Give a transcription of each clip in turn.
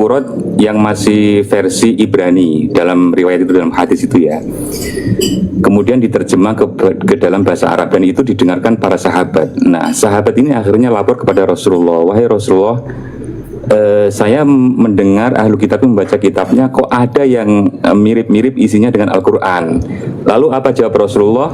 Taurat yang masih versi Ibrani dalam riwayat itu, dalam hadis itu ya. Kemudian diterjemah ke dalam bahasa Arab dan itu didengarkan para sahabat. Nah, sahabat ini akhirnya lapor kepada Rasulullah, wahai Rasulullah, saya mendengar ahlu kitab membaca kitabnya kok ada yang mirip-mirip isinya dengan Al-Quran. Lalu apa jawab Rasulullah?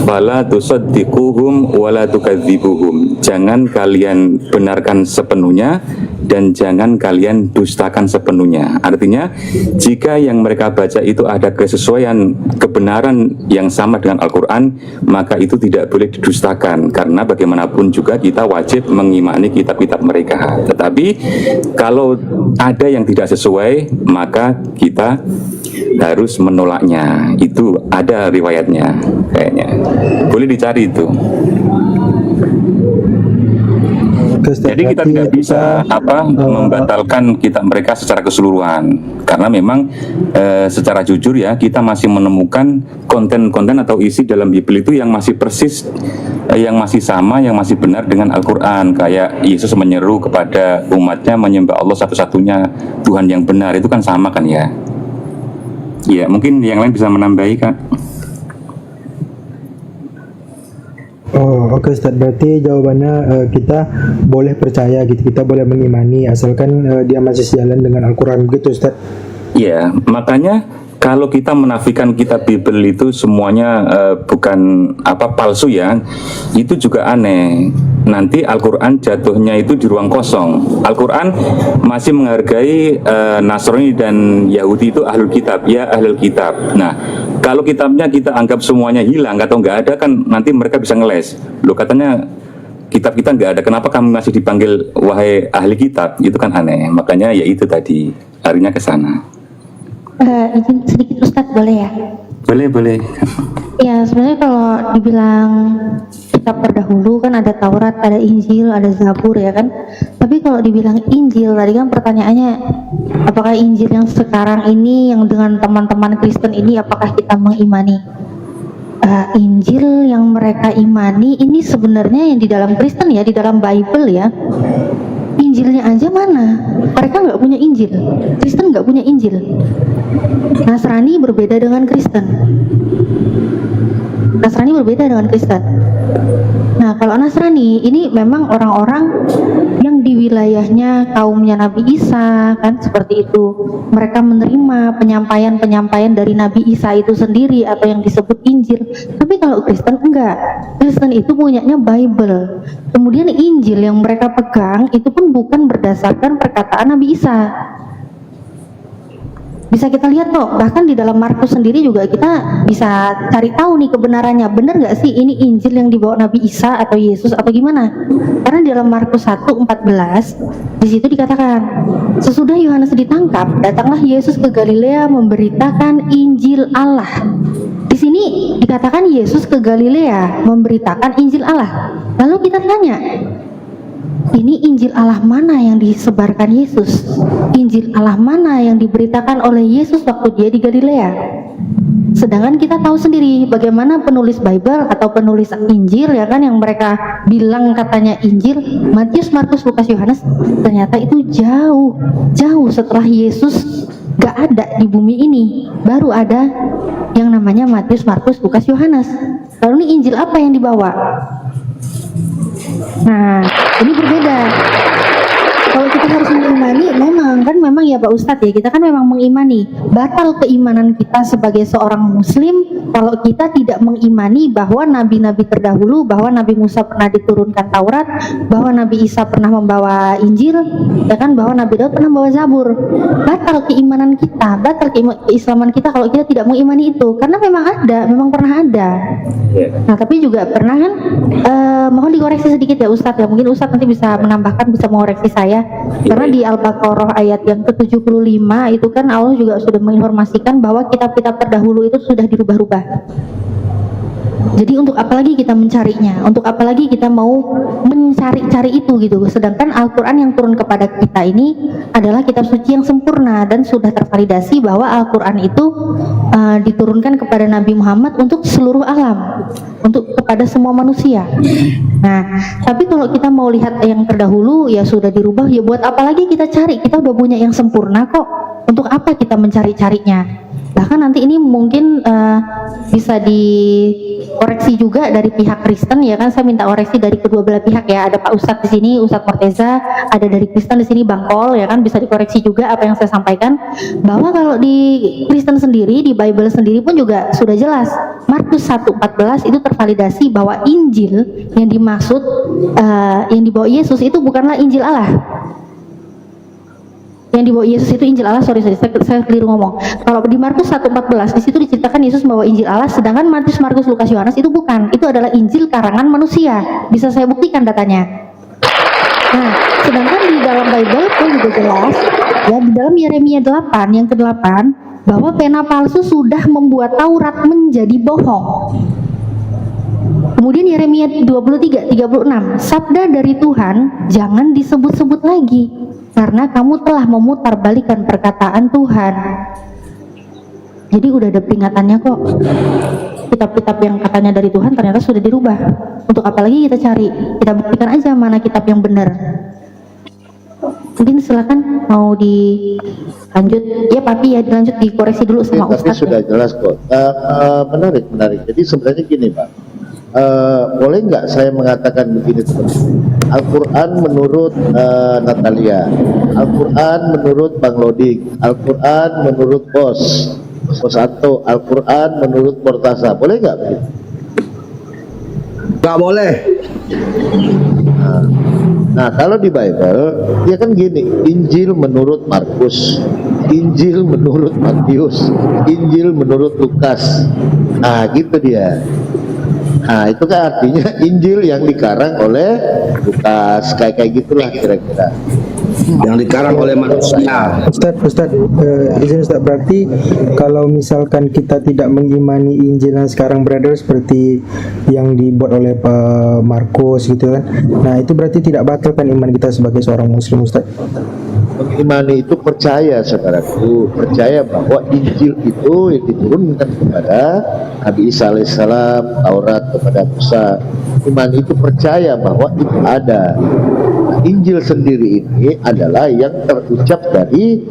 Fala tusaddiquhum wala tukadzibuhum. Jangan kalian benarkan sepenuhnya dan jangan kalian dustakan sepenuhnya. Artinya jika yang mereka baca itu ada kesesuaian kebenaran yang sama dengan Al-Quran, maka itu tidak boleh didustakan, karena bagaimanapun juga kita wajib mengimani kitab-kitab mereka. Tetapi kalau ada yang tidak sesuai, maka kita harus menolaknya. Itu ada riwayatnya kayaknya. Boleh dicari itu. Jadi kita tidak bisa membatalkan kitab mereka secara keseluruhan, karena memang secara jujur ya, kita masih menemukan konten-konten atau isi dalam Bible itu yang masih persis, yang masih sama, yang masih benar dengan Al-Quran. Kayak Yesus menyeru kepada umatnya menyembah Allah satu-satunya Tuhan yang benar, itu kan sama kan ya. Ya, mungkin yang lain bisa menambahi, Kak. Oh, oke Ustaz. Berarti jawabannya kita boleh percaya gitu, kita boleh mengimani asalkan dia masih sejalan dengan Al-Quran, begitu Ustaz? Iya, makanya kalau kita menafikan kitab Bible itu semuanya bukan palsu ya, itu juga aneh. Nanti Al-Quran jatuhnya itu di ruang kosong. Al-Quran masih menghargai Nasrani dan Yahudi itu ahlul kitab, ya ahlul kitab. Nah, kalau kitabnya kita anggap semuanya hilang atau nggak ada, kan nanti mereka bisa ngeles. Loh, katanya kitab kita nggak ada, kenapa kamu masih dipanggil wahai ahli kitab? Itu kan aneh. Makanya ya itu tadi, larinya ke sana. Izin sedikit Ustadz, boleh ya? Boleh. Ya, sebenarnya kalau dibilang kitab terdahulu kan ada Taurat, ada Injil, ada Zabur ya kan. Tapi kalau dibilang Injil, tadi kan pertanyaannya, apakah Injil yang sekarang ini yang dengan teman-teman Kristen ini apakah kita mengimani? Injil yang mereka imani ini sebenarnya yang di dalam Kristen ya, di dalam Bible ya. Injilnya aja mana? Mereka nggak punya Injil. Kristen nggak punya Injil. Nasrani berbeda dengan Kristen. Nasrani berbeda dengan Kristen. Nah, kalau Nasrani ini memang orang-orang yang di wilayahnya kaumnya Nabi Isa kan, seperti itu. Mereka menerima penyampaian-penyampaian dari Nabi Isa itu sendiri atau yang disebut Injil. Tapi kalau Kristen enggak. Kristen itu punyanya Bible. Kemudian Injil yang mereka pegang itu pun bukan berdasarkan perkataan Nabi Isa. Bisa kita lihat kok, bahkan di dalam Markus sendiri juga kita bisa cari tahu nih kebenarannya. Benar nggak sih ini Injil yang dibawa Nabi Isa atau Yesus atau gimana? Karena di dalam Markus 1:14 di situ dikatakan, sesudah Yohanes ditangkap, datanglah Yesus ke Galilea memberitakan Injil Allah. Di sini dikatakan Yesus ke Galilea memberitakan Injil Allah. Lalu kita tanya, ini Injil Allah mana yang disebarkan Yesus? Injil Allah mana yang diberitakan oleh Yesus waktu dia di Galilea? Sedangkan kita tahu sendiri bagaimana penulis Bible atau penulis Injil ya kan, yang mereka bilang katanya Injil, Matius, Markus, Lukas, Yohanes, ternyata itu jauh setelah Yesus gak ada di bumi ini, baru ada yang namanya Matius, Markus, Lukas, Yohanes. Lalu ini Injil apa yang dibawa? Nah, ini berbeda. Kalau kita harus mengimani, memang ya Pak Ustadz ya, kita kan memang mengimani. Batal keimanan kita sebagai seorang muslim kalau kita tidak mengimani bahwa nabi-nabi terdahulu, bahwa Nabi Musa pernah diturunkan Taurat, bahwa Nabi Isa pernah membawa Injil, ya kan, bahwa Nabi Daud pernah membawa Zabur. Batal keimanan kita, batal keislaman kita kalau kita tidak mengimani itu, karena memang pernah ada. Nah, tapi juga pernah kan, mohon dikoreksi sedikit ya Ustadz ya, mungkin Ustadz nanti bisa menambahkan, bisa mengoreksi saya. Karena di Al-Baqarah ayat yang ke-75 itu kan Allah juga sudah menginformasikan bahwa kitab-kitab terdahulu itu sudah dirubah-rubah. Jadi untuk apa lagi kita mencarinya? Untuk apa lagi kita mau mencari-cari itu gitu? Sedangkan Al-Quran yang turun kepada kita ini adalah kitab suci yang sempurna dan sudah tervalidasi bahwa Al-Quran itu diturunkan kepada Nabi Muhammad untuk seluruh alam, untuk kepada semua manusia. Nah, tapi kalau kita mau lihat yang terdahulu ya sudah dirubah, ya buat apa lagi kita cari? Kita udah punya yang sempurna kok. Untuk apa kita mencari-carinya? Bahkan nanti ini mungkin bisa dikoreksi juga dari pihak Kristen ya kan, saya minta koreksi dari kedua belah pihak ya, ada Pak Ustadz di sini, Ustadz Morteza, ada dari Kristen di sini Bang Kol ya kan, bisa dikoreksi juga apa yang saya sampaikan, bahwa kalau di Kristen sendiri, di Bible sendiri pun juga sudah jelas, Markus 1:14 itu tervalidasi bahwa Injil yang dimaksud yang dibawa Yesus itu bukanlah Injil Allah. Yang dibawa Yesus itu Injil Allah, sorry saya keliru ngomong. Kalau di Markus 1:14 di situ diceritakan Yesus membawa Injil Allah, sedangkan Markus, Lukas, Yohanes itu bukan, itu adalah Injil karangan manusia. Bisa saya buktikan datanya. Nah, sedangkan di dalam Bible pun juga jelas, ya di dalam Yeremia 8 yang ke-8 bahwa pena palsu sudah membuat Taurat menjadi bohong. Kemudian Yeremia 23:36, sabda dari Tuhan jangan disebut-sebut lagi, karena kamu telah memutarbalikkan perkataan Tuhan. Jadi udah ada peringatannya kok. Kitab-kitab yang katanya dari Tuhan ternyata sudah dirubah. Untuk apa lagi kita cari? Kita buktikan aja mana kitab yang benar. Mungkin silakan mau dilanjut. Ya Papi ya, dilanjut dikoreksi dulu sama Tapi Ustadz. sudah jelas kok. Menarik. Jadi sebenarnya gini Pak. Boleh nggak saya mengatakan begini teman-teman? Al-Quran menurut Natalia, Al-Quran menurut Bang Lodik, Al-Quran menurut Bos Anto, Al-Quran menurut Mortasa, boleh nggak begitu? Nggak boleh. Nah kalau di Bible dia kan gini, Injil menurut Markus, Injil menurut Matius, Injil menurut Lukas. Nah gitu dia. Nah itu kan artinya Injil yang dikarang oleh Lukas, kayak gitulah kira-kira. Yang dikarang oleh manusia. Ustadz, izin Ustadz, berarti kalau misalkan kita tidak mengimani Injil yang sekarang berada seperti yang dibuat oleh Pak Markus gitu kan, nah itu berarti tidak batalkan iman kita sebagai seorang muslim Ustadz? Mengimani itu percaya, saudaraku, percaya bahwa Injil itu yang diturunkan kepada Nabi Isa alaihissalam, Taurat kepada Musa. Iman itu percaya bahwa itu ada. Injil sendiri ini adalah yang terucap dari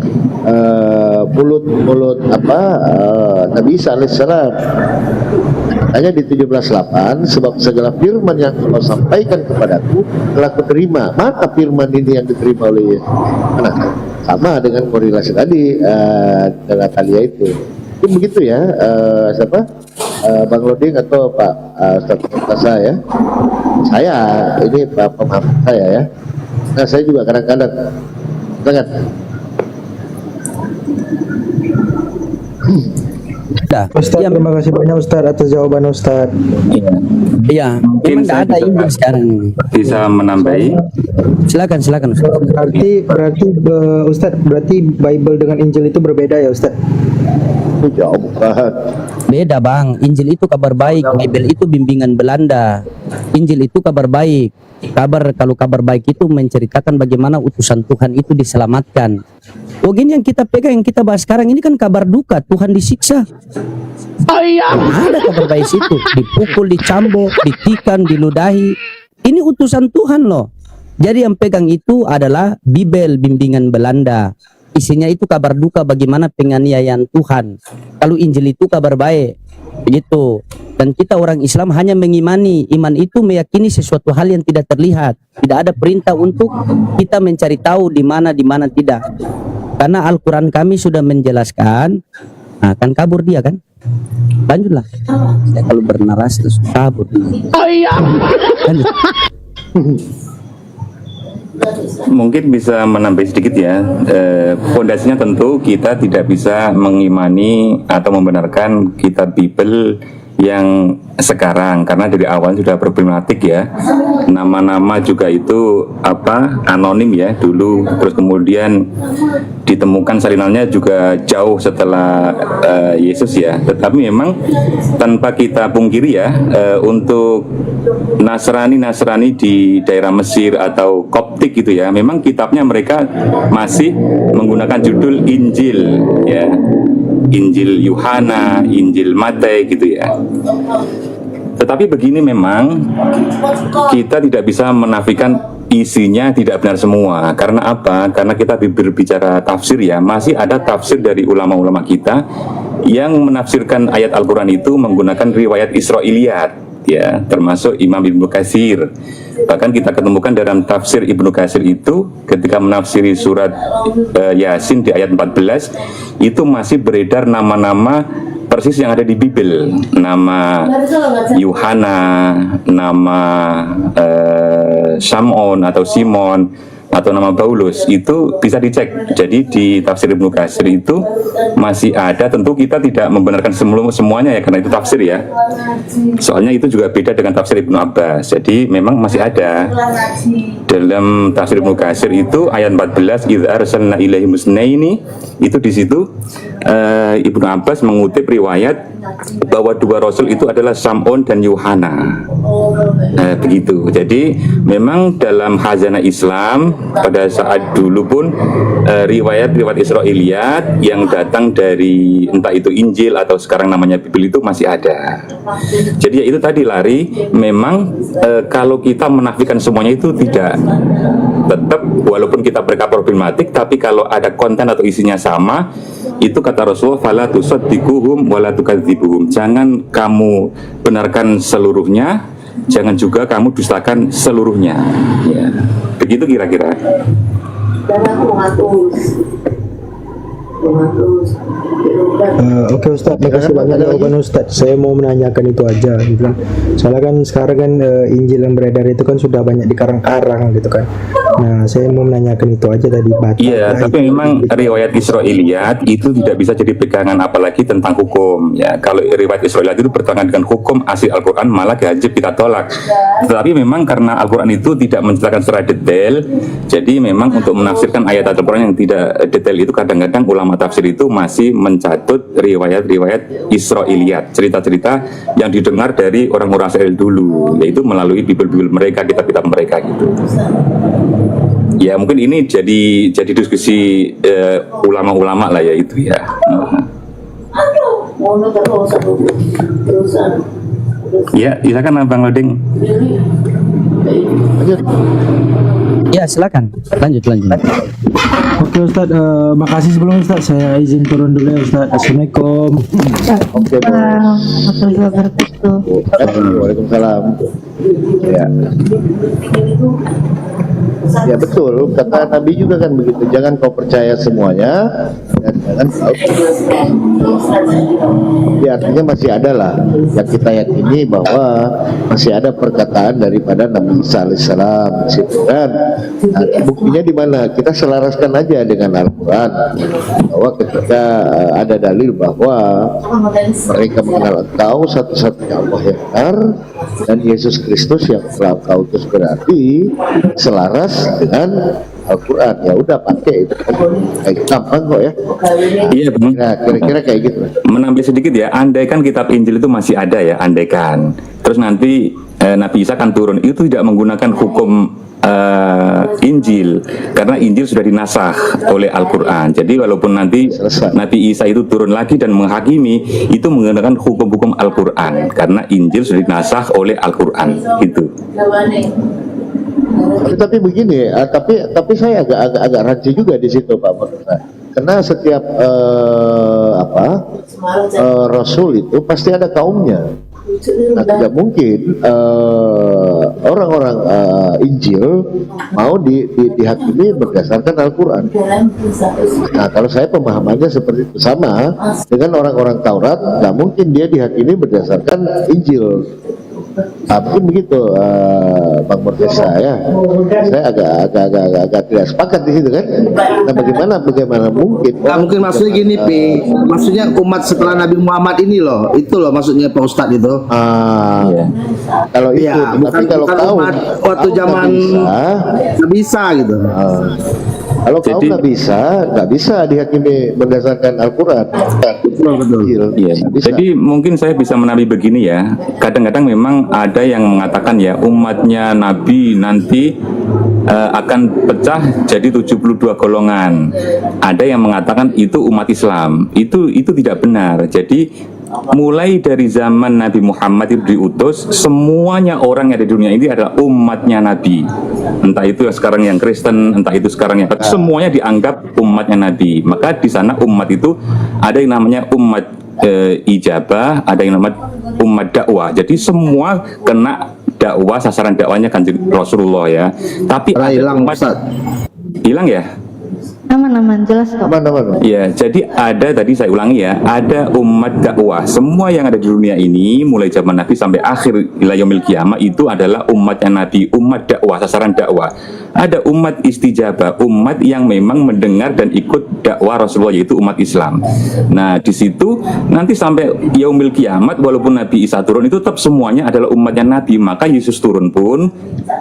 mulut Nabi Isa alaihissalam. Hanya di 17:8, sebab segala firman yang Allah sampaikan kepadaku telah kuterima. Mana firman ini yang diterima oleh Yesus? Nah, sama dengan korelasi tadi dengan Talia itu. Itu begitu ya, Bang Loding atau Pak Ustadz ya. Saya ini pemahaman saya ya. Nah saya juga kadang-kadang sangat Ustadz, terima kasih banyak Ustadz atas jawaban Ustadz. Iya, Mungkin memang tidak saya ada juga, Injil Pak, sekarang. bisa menambahi. Silakan. Berarti Ustadz, berarti Bible dengan Injil itu berbeda ya Ustadz? jauh bukan. Beda Bang, Injil itu kabar baik, Bible itu bimbingan Belanda. Injil itu kabar baik. Kalau kabar baik itu menceritakan bagaimana utusan Tuhan itu diselamatkan. Oh gini yang kita pegang, yang kita bahas sekarang ini kan kabar duka, Tuhan disiksa. Ada kabar baik situ, dipukul, dicambuk, ditikam, diludahi. Ini utusan Tuhan loh. Jadi yang pegang itu adalah Bible bimbingan Belanda. Isinya itu kabar duka bagaimana penganiayaan Tuhan. Kalau Injil itu kabar baik. Begitu. Dan kita orang Islam hanya mengimani. Iman itu meyakini sesuatu hal yang tidak terlihat. Tidak ada perintah untuk kita mencari tahu di mana tidak. Karena Al-Quran kami sudah menjelaskan. Nah, kan kabur dia kan? Lanjutlah. Saya kalau bernarasi terus kabur dia. Lanjut. Mungkin bisa menambah sedikit ya. Fondasinya tentu kita tidak bisa mengimani atau membenarkan kitab Bible yang sekarang, karena dari awal sudah problematik ya. Nama-nama juga itu anonim ya dulu, terus kemudian ditemukan salinannya juga jauh setelah Yesus ya. Tetapi memang tanpa kita pungkiri ya, untuk Nasrani di daerah Mesir atau Koptik gitu ya, memang kitabnya mereka masih menggunakan judul Injil ya. Injil Yuhana, Injil Matius gitu ya. Tetapi begini, memang kita tidak bisa menafikan isinya tidak benar semua. Karena apa? Karena kita berbicara tafsir ya, masih ada tafsir dari ulama-ulama kita yang menafsirkan ayat Al-Quran itu menggunakan riwayat Israiliyat ya, termasuk Imam Ibnu Katsir. Bahkan kita ketemukan dalam tafsir Ibnu Katsir itu ketika menafsiri surat Yasin di ayat 14 itu masih beredar nama-nama persis yang ada di Bible, nama Yuhana, nama Samon atau Simon, atau nama Paulus, itu bisa dicek. Jadi di tafsir Ibnu Katsir itu masih ada. Tentu kita tidak membenarkan semuanya ya, karena itu tafsir ya. Soalnya itu juga beda dengan tafsir Ibnu Abbas. Jadi memang masih ada. Dalam tafsir Ibnu Katsir itu ayat 14, idz arsalna ilaihim musnaini, itu di situ Ibnu Abbas mengutip riwayat bahwa dua rasul itu adalah Sam'un dan Yuhana. Begitu. Jadi memang dalam khazanah Islam pada saat dulu pun riwayat-riwayat Israiliyat yang datang dari entah itu Injil atau sekarang namanya Bible itu masih ada. Jadi ya itu tadi, Lari, memang kalau kita menafikan semuanya itu tidak, tetap walaupun kita mereka problematik, tapi kalau ada konten atau isinya sama, itu kata Rasulullah, fala tusaddiquhum wala tukadzibuhum. Jangan kamu benarkan seluruhnya, jangan juga kamu dustakan seluruhnya ya. Begitu kira-kira. Oke Ustadz, makasih banyak jawaban Ustadz. Saya mau menanyakan itu aja gitu kan. Soalnya kan sekarang kan Injil yang beredar itu kan sudah banyak dikarang-karang gitu kan. Nah, saya mau menanyakan itu aja tadi. Iya, tapi memang riwayat Israiliyat itu tidak bisa jadi pegangan apalagi tentang hukum ya. Kalau riwayat Israiliyat itu bertentangan dengan hukum asli Al-Quran, malah wajib kita tolak. Tetapi memang karena Al-Quran itu tidak menceritakan secara detail, jadi memang untuk menafsirkan ayat Al-Quran yang tidak detail itu kadang-kadang ulama tafsir itu masih mencatut riwayat-riwayat Israiliyat, cerita-cerita yang didengar dari orang-orang Israel dulu, yaitu melalui Bible-Bible mereka, kitab-kitab mereka gitu. Ya mungkin ini jadi diskusi ulama-ulama lah ya itu ya. Ya, silakan Bang Loding. Ya silakan, lanjut. Oke Ustadz, makasih sebelumnya Ustadz. Saya izin turun dulu ya Ustadz. Assalamualaikum. Oke, Waalaikumsalam. Ya betul, kata Nabi juga kan begitu. Jangan kau percaya semuanya, dan jangan kau. Ya artinya masih ada lah yang kita yakini bahwa masih ada perkataan daripada Nabi Isa alaihissalam di situ kan. Nah, buktinya di mana? Kita selaraskan aja dengan Al-Quran bahwa ketika ada dalil bahwa mereka mengenal Engkau satu-satunya Allah yang benar dan Yesus Kristus yang telah Engkau utus, berarti selaras dengan Al-Quran. Ya udah pakai itu, kayak gampang kok ya. Iya Bang. Nah, kira-kira kayak gitu. Menambah sedikit ya, andaikan kitab Injil itu masih ada ya, andaikan. Terus nanti Nabi Isa akan turun, itu tidak menggunakan hukum Injil, karena Injil sudah dinasakh oleh Al-Quran. Jadi walaupun nanti Nabi Isa itu turun lagi dan menghakimi, itu menggunakan hukum-hukum Al-Quran, karena Injil sudah dinasakh oleh Al-Quran gitu. Tapi begini, tapi saya agak rancu juga di situ Pak menurut saya. Karena setiap Rasul itu pasti ada kaumnya. Nah, tidak mungkin orang-orang Injil mau dihakimi berdasarkan Al-Quran. Nah, kalau saya pemahamannya seperti itu, sama dengan orang-orang Taurat, nggak mungkin dia dihakimi berdasarkan Injil. Mungkin begitu, Bang Murtesa ya. Saya agak tidak sepakat di situ kan. Nah, bagaimana mungkin? Nah, mungkin maksudnya gini, Pi. Maksudnya umat setelah Nabi Muhammad ini loh, itu loh maksudnya Pak Ustadz itu. Kalau itu, Iya, tapi kalau bukan kaum umat waktu zaman nggak bisa gitu. Kalau kaum nggak bisa dihakimi berdasarkan Al-Quran. Betul. Iya. Jadi mungkin saya bisa menambahi begini ya. Kadang-kadang memang ada yang mengatakan ya umatnya Nabi nanti akan pecah jadi 72 golongan. Ada yang mengatakan itu umat Islam. Itu tidak benar. Jadi mulai dari zaman Nabi Muhammad itu diutus, semuanya orang yang ada di dunia ini adalah umatnya Nabi. Entah itu sekarang yang Kristen, entah itu sekarang yang semuanya dianggap umatnya Nabi. Maka di sana umat itu ada yang namanya umat ijabah, ada yang namanya umat dakwah. Jadi semua kena dakwah, sasaran dakwahnya kan Rasulullah ya. Tapi ada hilang umat hilang ya. Aman, jelas kok. Aman. Ya, jadi ada tadi saya ulangi ya, ada umat dakwah. Semua yang ada di dunia ini mulai zaman Nabi sampai akhir ila yaumil qiyamah itu adalah umatnya Nabi, umat dakwah, sasaran dakwah. Ada umat istijabah, umat yang memang mendengar dan ikut dakwah Rasulullah yaitu umat Islam. Nah, di situ nanti sampai yaumil qiyamah walaupun Nabi Isa turun itu tetap semuanya adalah umatnya Nabi. Maka Yesus turun pun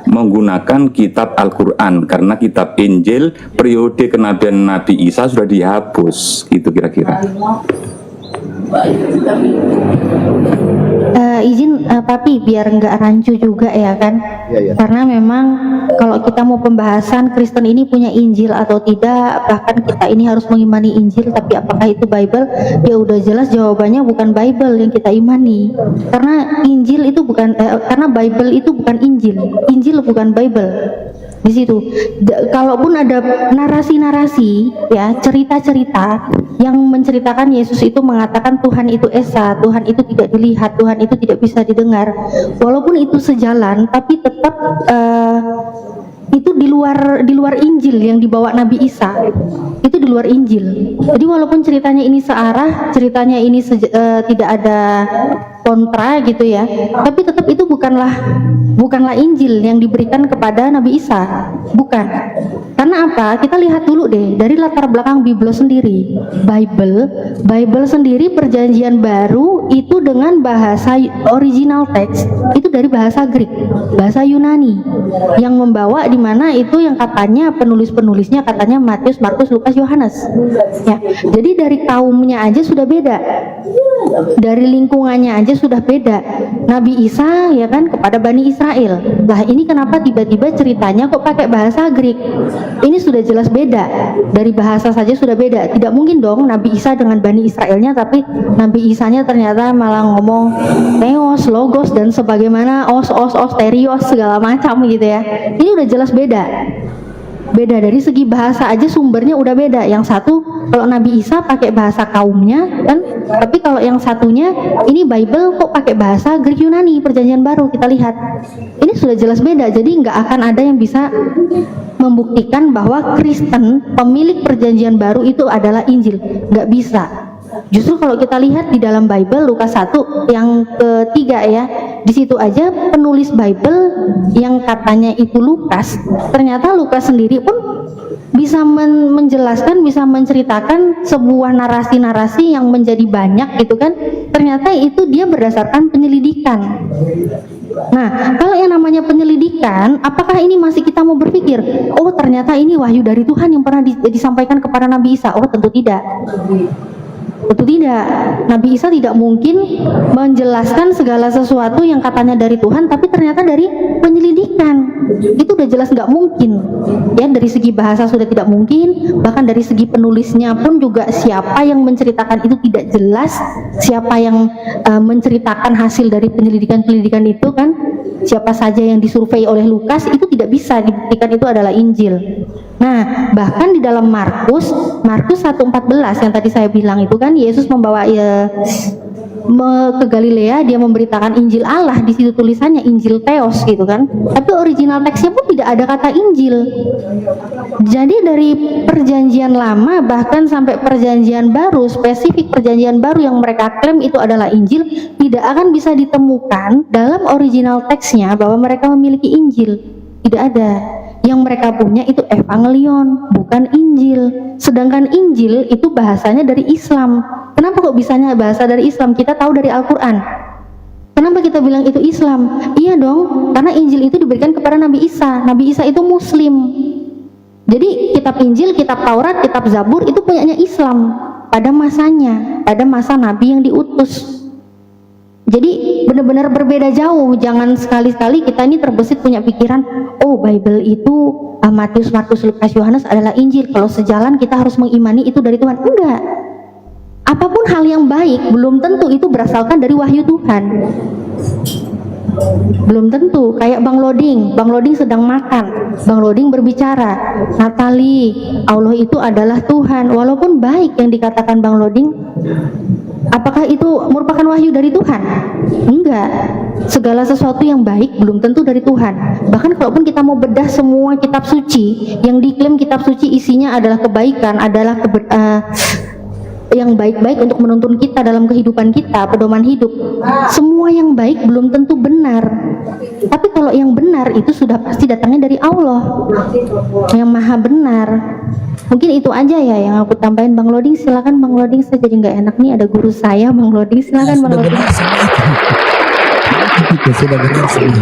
menggunakan kitab Al-Qur'an karena kitab Injil periode kenabian Nabi Isa sudah dihapus, itu kira-kira. Izin Papi biar nggak rancu juga ya kan. Iya. Karena memang kalau kita mau pembahasan Kristen ini punya Injil atau tidak, bahkan kita ini harus mengimani Injil, tapi apakah itu Bible? Ya udah jelas jawabannya bukan Bible yang kita imani. Karena Injil itu bukan karena Bible itu bukan Injil. Injil bukan Bible. Di situ kalaupun ada narasi-narasi ya, cerita-cerita yang menceritakan Yesus itu mengatakan Tuhan itu esa, Tuhan itu tidak dilihat, Tuhan itu tidak bisa didengar, walaupun itu sejalan tapi tetap itu di luar Injil yang dibawa Nabi Isa, itu di luar Injil. Jadi walaupun ceritanya ini searah, ceritanya ini tidak ada kontra gitu ya, tapi tetap itu bukanlah Injil yang diberikan kepada Nabi Isa, bukan. Karena apa? Kita lihat dulu deh dari latar belakang Bible sendiri. Bible sendiri Perjanjian Baru itu dengan bahasa original teks itu dari bahasa Greek, bahasa Yunani, yang membawa di mana itu yang katanya penulis-penulisnya katanya Matius, Markus, Lukas, Yohanes. Ya, jadi dari kaumnya aja sudah beda, dari lingkungannya aja sudah beda. Nabi Isa ya kan kepada Bani Israel. Lah ini kenapa tiba-tiba ceritanya kok pakai bahasa Greek? Ini sudah jelas beda. Dari bahasa saja sudah beda. Tidak mungkin dong Nabi Isa dengan Bani Israelnya, tapi Nabi Isanya ternyata malah ngomong Theos, Logos dan sebagaimana os, terios segala macam gitu ya. Ini udah jelas beda. Beda dari segi bahasa aja sumbernya udah beda. Yang satu kalau Nabi Isa pakai bahasa kaumnya kan, tapi kalau yang satunya ini Bible kok pakai bahasa Greek Yunani Perjanjian Baru. Kita lihat ini sudah jelas beda. Jadi nggak akan ada yang bisa membuktikan bahwa Kristen pemilik Perjanjian Baru itu adalah Injil. Nggak bisa. Justru kalau kita lihat di dalam Bible Lukas 1 yang ketiga ya, di situ aja penulis Bible yang katanya itu Lukas, ternyata Lukas sendiri pun bisa menjelaskan, bisa menceritakan sebuah narasi-narasi yang menjadi banyak gitu kan. Ternyata itu dia berdasarkan penyelidikan. Nah, kalau yang namanya penyelidikan, apakah ini masih kita mau berpikir, oh ternyata ini wahyu dari Tuhan yang pernah disampaikan kepada Nabi Isa? Oh tentu tidak. Tentu tidak. Nabi Isa tidak mungkin menjelaskan segala sesuatu yang katanya dari Tuhan tapi ternyata dari penyelidikan. Itu udah jelas nggak mungkin. Ya, dari segi bahasa sudah tidak mungkin, bahkan dari segi penulisnya pun juga siapa yang menceritakan itu tidak jelas, siapa yang menceritakan hasil dari penyelidikan itu kan, siapa saja yang disurvei oleh Lukas itu tidak bisa dibuktikan itu adalah Injil. Nah, bahkan di dalam Markus 1:14 yang tadi saya bilang itu kan Yesus membawa ke Galilea, dia memberitakan Injil Allah, di situ tulisannya Injil Theos gitu kan. Tapi original teksnya pun tidak ada kata Injil. Jadi dari perjanjian lama bahkan sampai perjanjian baru, spesifik perjanjian baru yang mereka klaim itu adalah Injil, tidak akan bisa ditemukan dalam original teksnya bahwa mereka memiliki Injil. Tidak ada. Yang mereka punya itu Evangelion, bukan Injil. Sedangkan Injil itu bahasanya dari Islam. Kenapa kok bisanya bahasa dari Islam? Kita tahu dari Al-Quran. Kenapa kita bilang itu Islam? Iya dong, karena Injil itu diberikan kepada Nabi Isa. Nabi Isa itu Muslim. Jadi kitab Injil, kitab Taurat, kitab Zabur itu punyanya Islam pada masanya, pada masa Nabi yang diutus. Jadi benar-benar berbeda jauh. Jangan sekali-sekali kita ini terbesit punya pikiran, oh Bible itu Matius, Markus, Lukas, Yohanes adalah Injil. Kalau sejalan kita harus mengimani itu dari Tuhan. Enggak. Apapun hal yang baik belum tentu itu berasalkan dari wahyu Tuhan. Belum tentu. Kayak Bang Loding sedang makan, Bang Loding berbicara, Natali, Allah itu adalah Tuhan. Walaupun baik yang dikatakan Bang Loding, apakah itu merupakan wahyu dari Tuhan? Enggak. Segala sesuatu yang baik belum tentu dari Tuhan. Bahkan kalaupun kita mau bedah semua kitab suci, yang diklaim kitab suci isinya adalah kebaikan, adalah yang baik-baik untuk menuntun kita dalam kehidupan kita, pedoman hidup. Semua yang baik belum tentu benar. Tapi kalau yang benar itu sudah pasti datangnya dari Allah yang maha benar. Mungkin itu aja ya yang aku tambahin. Bang Loding silakan. Bang Loding, saya jadi nggak enak nih ada guru saya. Bang Loding silakan. Bang Loding. Sudah benar semua.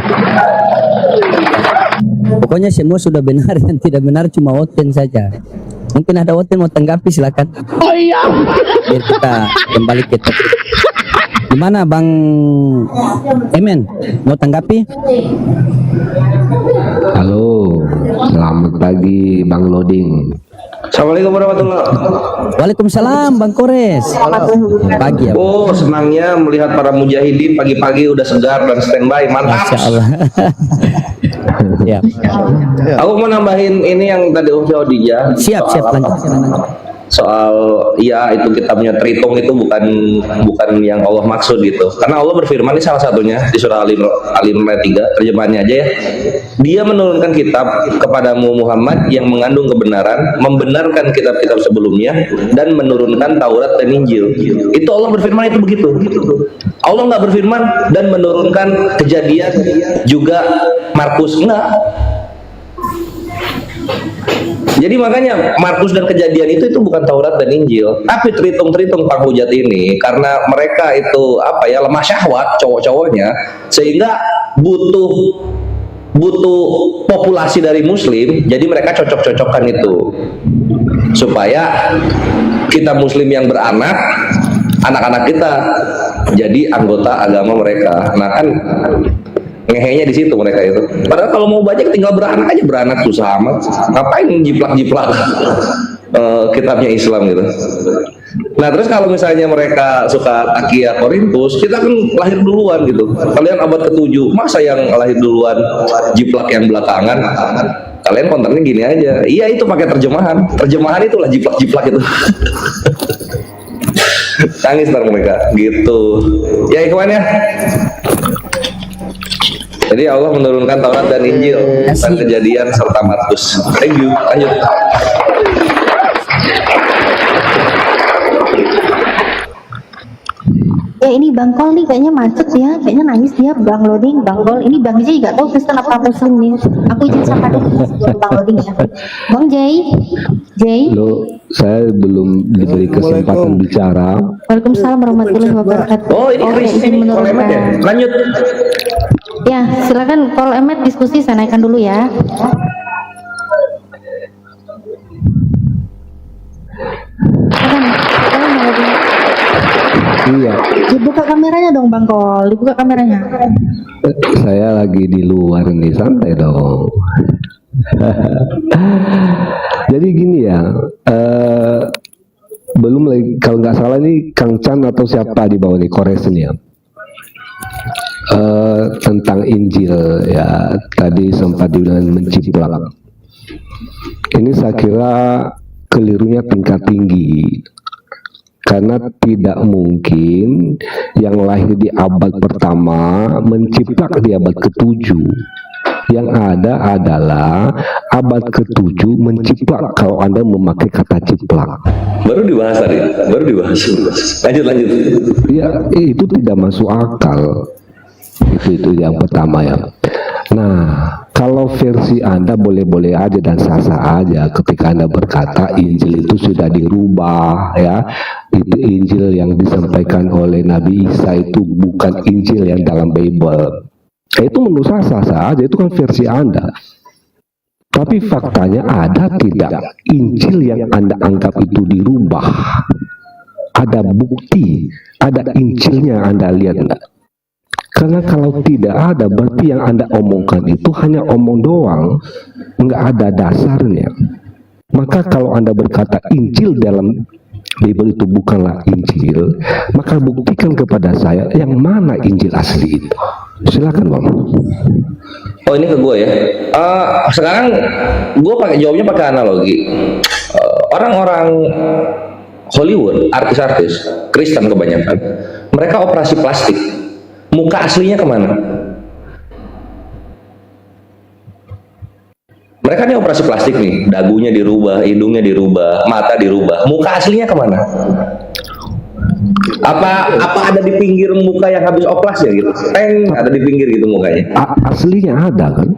Pokoknya semua sudah benar, yang tidak benar cuma Oten saja. Mungkin ada Oten mau tanggapi, silakan. Oh iya. Biar kita kembali ke topik. Gimana Bang Emen, mau tanggapi? Halo, selamat pagi Bang Loding. Assalamualaikum warahmatullahi wabarakatuh. Waalaikumsalam Bang Kores. Pagi ya. Oh, senangnya melihat para mujahidin pagi-pagi udah segar dan standby. Mantap. Masya Allah. Ya. Aku mau nambahin ini yang tadi Odinya. Siap lanjut. Soal ya itu kitabnya Tritung itu bukan yang Allah maksud gitu. Karena Allah berfirman di salah satunya di surah Al-Imran 3, terjemahannya aja ya. Dia menurunkan kitab kepadamu Muhammad yang mengandung kebenaran, membenarkan kitab-kitab sebelumnya dan menurunkan Taurat dan Injil. Itu Allah berfirman itu begitu. Allah nggak berfirman dan menurunkan Kejadian juga Markus, enggak. Jadi makanya Markus dan Kejadian itu bukan Taurat dan Injil, tapi Tritung penghujat ini karena mereka itu lemah syahwat cowok-cowoknya, sehingga butuh populasi dari Muslim, jadi mereka cocok-cocokkan itu supaya kita Muslim yang beranak, anak-anak kita jadi anggota agama mereka. Nah kan ngehenya di situ mereka itu. Padahal kalau mau banyak tinggal beranak aja, beranak susah amat. Ngapain jiplak-jiplak kitabnya Islam gitu. Nah terus kalau misalnya mereka suka Takia Korintus, kita kan lahir duluan gitu. Kalian abad ke-7, masa yang lahir duluan jiplak yang belakangan? Kalian kontennya gini aja. Iya itu pakai terjemahan. Terjemahan itulah jiplak-jiplak itu. Tangis ntar mereka gitu. Ya ikhwan ya. Jadi Allah menurunkan Taurat dan Injil dan Kejadian serta Markus. Thank you. Lanjut. Ya ini Bang Kol nih kayaknya macet ya, kayaknya nangis dia. Bang Loding, Bang Kol, ini Bang Jay gak tahu Kristen apa Muslim nih. Aku izin sapa dulu sebelum Bang Loding ya. Bang Jay. Halo, saya belum diberi kesempatan bicara. Waalaikumsalam warahmatullahi wabarakatuh. Oh ini Kristen ini Kolemet ya. Lanjut. Ya silakan Kol Emet diskusi, saya naikkan dulu ya. Iya. Dibuka kameranya dong Bang Kol, dibuka kameranya. Saya lagi di luar nih, santai dong. Jadi gini ya, belum lagi kalau nggak salah nih Kang Chan atau siapa di bawah nih Koresin ya. Tentang Injil ya, tadi sempat dibilang menciplak. Ini saya kira kelirunya tingkat tinggi. Karena tidak mungkin yang lahir di abad pertama menciplak di abad ke-7. Yang ada adalah abad ke-7 menciplak kalau Anda memakai kata ciplak. Baru dibahas tadi, baru dibahas. Lanjut. Ya, itu tidak masuk akal. Itu yang pertama ya. Nah, kalau versi Anda boleh-boleh aja dan sah-sah aja ketika Anda berkata Injil itu sudah dirubah ya. Itu Injil yang disampaikan oleh Nabi Isa itu bukan Injil yang dalam Bible. Itu menurut saya sah-sah aja, itu kan versi Anda. Tapi faktanya ada tidak Injil yang Anda anggap itu dirubah? Ada bukti, ada Injilnya Anda lihat enggak? Karena kalau tidak ada, berarti yang Anda omongkan itu hanya omong doang, nggak ada dasarnya. Maka kalau Anda berkata Injil dalam Bible itu bukanlah Injil, maka buktikan kepada saya yang mana Injil asli itu. Silakan Bang. Oh ini ke gue ya. Sekarang gue jawabnya pakai analogi. Orang-orang Hollywood, artis-artis Kristen kebanyakan, mereka operasi plastik. Muka aslinya kemana? Mereka nih operasi plastik nih, dagunya dirubah, hidungnya dirubah, mata dirubah. Muka aslinya kemana? Apa ada di pinggir muka yang habis operasi ya gitu? Ada di pinggir gitu mukanya. Aslinya ada kan?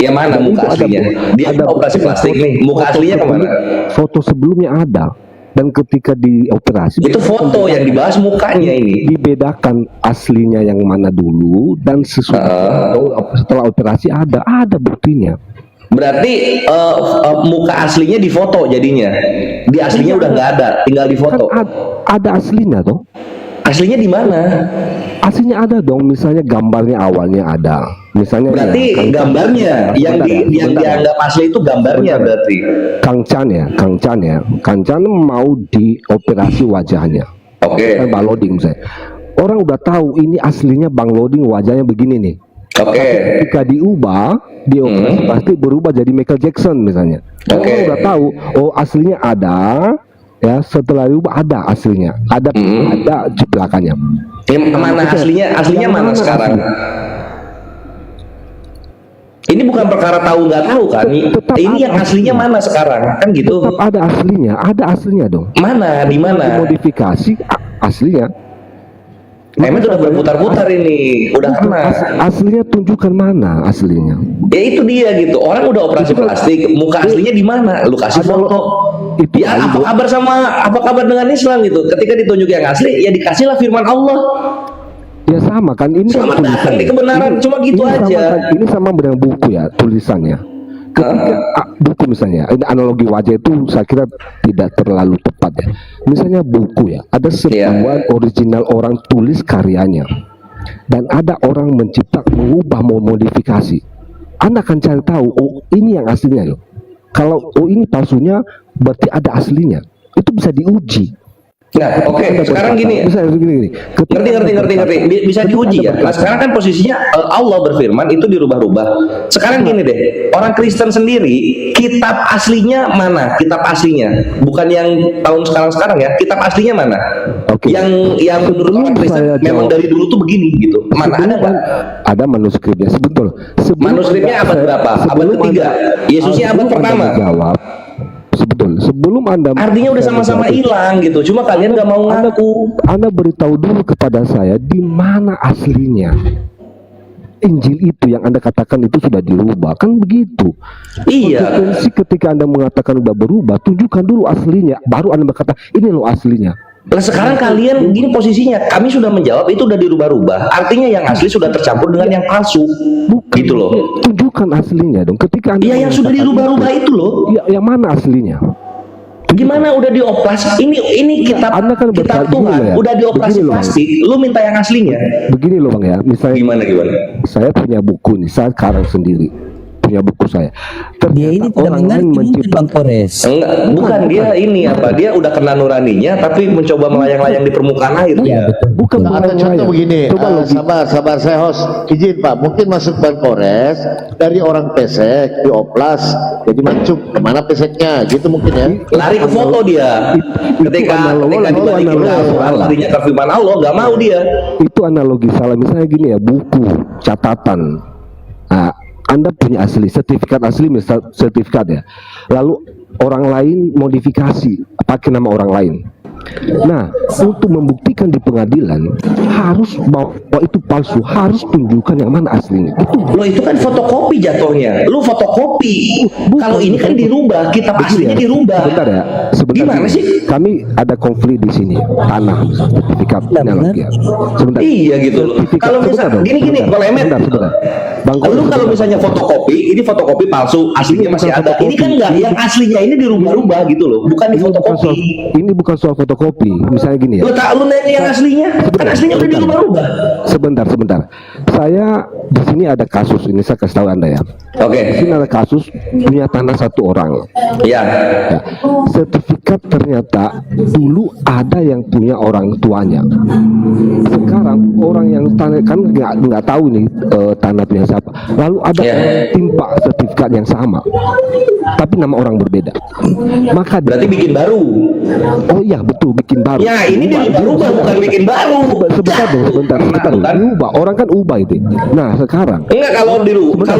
Ya mana muka aslinya? Dia ada operasi plastik nih. Muka aslinya kemana? Foto sebelumnya ada. Dan ketika dioperasi itu foto yang dibahas mukanya ini. Dibedakan aslinya yang mana dulu dan setelah operasi ada buktinya. Berarti muka aslinya di foto jadinya. Di aslinya udah nggak ada, tinggal di foto. Kan ada aslinya toh. Aslinya di mana? Aslinya ada dong, misalnya gambarnya awalnya ada. Misalnya berarti ya, gambarnya yang dianggap asli itu gambarnya berarti. Kang Chan mau dioperasi wajahnya. Oke. Bang Loading misalnya. Orang udah tahu ini aslinya Bang Loading wajahnya begini nih. Oke. Ketika diubah, dioperasi pasti berubah jadi Michael Jackson misalnya. Orang udah tahu, oh aslinya ada. Ya, setelah diubah ada aslinya, ada ciplakannya. Mana aslinya mana sekarang? Ini bukan perkara tahu nggak tahu kan? Ini yang aslinya mana sekarang? Kan gitu. Tetap ada aslinya dong. Mana? Di mana? Modifikasi aslinya. Emang sudah berputar-putar ini, udah kena. Aslinya tunjukkan mana aslinya? Ya itu dia gitu. Orang udah operasi plastik, muka aslinya di mana? Lu kasih foto. Itu ya apa kabar dengan Islam gitu? Ketika ditunjuk yang asli, ya dikasihlah firman Allah. Ya sama kan ini. Selamat datang di kebenaran, cuma gitu aja. Ini sama dengan buku ya tulisannya. Ketika buku misalnya, ini analogi wajah itu saya kira tidak terlalu tepat ya. Misalnya buku ya, ada sebuah original orang tulis karyanya, dan ada orang mencipta, mengubah, memodifikasi. Anda akan cari tahu, oh ini yang aslinya loh. Kalau oh ini palsunya, berarti ada aslinya. Itu bisa diuji. Nah, oke. Sekarang gini. Ngerti. Bisa diuji ya. Nah, sekarang kan posisinya Allah berfirman itu dirubah-rubah. Sekarang gini deh. Orang Kristen sendiri, kitab aslinya mana? Kitab aslinya. Bukan yang tahun sekarang ya. Kitab aslinya mana? Yang menurut orang Kristen memang dari dulu tuh begini gitu. Mana ada nggak? Ada manuskripnya. Manuskripnya abad berapa? Abad ketiga. Yesusnya abad pertama. Sebelum Anda artinya udah sama-sama hilang gitu, cuma kalian nggak mau ngaku. Anda beritahu dulu kepada saya di mana aslinya Injil itu yang Anda katakan itu sudah dirubah, kan begitu. Iya. Konsekuensi ketika Anda mengatakan sudah berubah, tunjukkan dulu aslinya, baru Anda berkata ini loh aslinya. Nah sekarang kalian gini posisinya, kami sudah menjawab itu udah dirubah-rubah, artinya yang asli sudah tercampur dengan yang palsu. Bukan, gitu loh. Tunjukkan aslinya dong. Ketika Anda yang sudah dirubah-rubah itu loh. Yang mana aslinya? Gimana udah dioplas? Ini kitab kitab Tuhan ya? Udah dioperasi plastik. Lu minta yang aslinya. Begini loh Bang ya, misalnya gimana? Saya punya buku nih, saya karang sendiri. punya buku saya. Dia ini tidak orang lain mengerti mungkin mencipta. Bang Kores. Enggak, bukan dia ini apa? Dia udah kena nuraninya tapi mencoba melayang-layang di permukaan air. Iya betul. Bukan Nah, atau bukan contoh saya. begini, Coba logika. sabar saya host, izin Pak, mungkin masuk Bang Kores dari orang pesek di oplas jadi mancung, kemana peseknya gitu mungkin ya. Lari ke foto dia. Ketika dibalikin ke Al-Quran, larinya ke firman Allah, nggak mau dia. Itu analogi salah. Misalnya gini ya, buku catatan. Nah, Anda punya asli, sertifikat asli, misal sertifikat ya. Lalu orang lain modifikasi pakai nama orang lain. Nah, untuk membuktikan di pengadilan harus bahwa itu palsu, harus tunjukkan yang mana aslinya. Lo itu kan fotokopi jatuhnya. Lu fotokopi. Kalau ini kan dirubah, kitab aslinya dirubah. Sebentar ya, sebentar. Gimana sih? Kami ada konflik di sini, tanah, sertifikat analogi ya. Sebentar. Iya gitu. Sertifikat, Kalau sebentar misal dong, gini sebentar, kalau Emet, sebentar. Bang lu Kores, kalau misalnya fotokopi, ini fotokopi palsu, aslinya masih ada. Ini kan enggak, yang aslinya ini dirubah-rubah gitu loh, bukan di fotokopi. ini bukan soal fotokopi. Misalnya gini ya. Lu nanya yang aslinya, kan aslinya udah dirubah-rubah. Sebentar. Saya di sini ada kasus, ini saya kasih tahu Anda ya. Oke, Di sini ada kasus punya tanah satu orang. ya. Ya. Sertifikat ternyata dulu ada yang punya orang tuanya. Sekarang orang yang tanah kan nggak tahu nih tanah punya siapa. Lalu ada Ya. orang timpa sertifikat yang sama, tapi nama orang berbeda. Maka Berarti bikin baru. oh iya betul, bikin baru. Ya, ini dirubah-rubah bukan bikin baru. Sebentar dong, sebentar. Kan? Ubah, orang kan ubah itu. Nah sekarang Enggak, kalau Sebentar.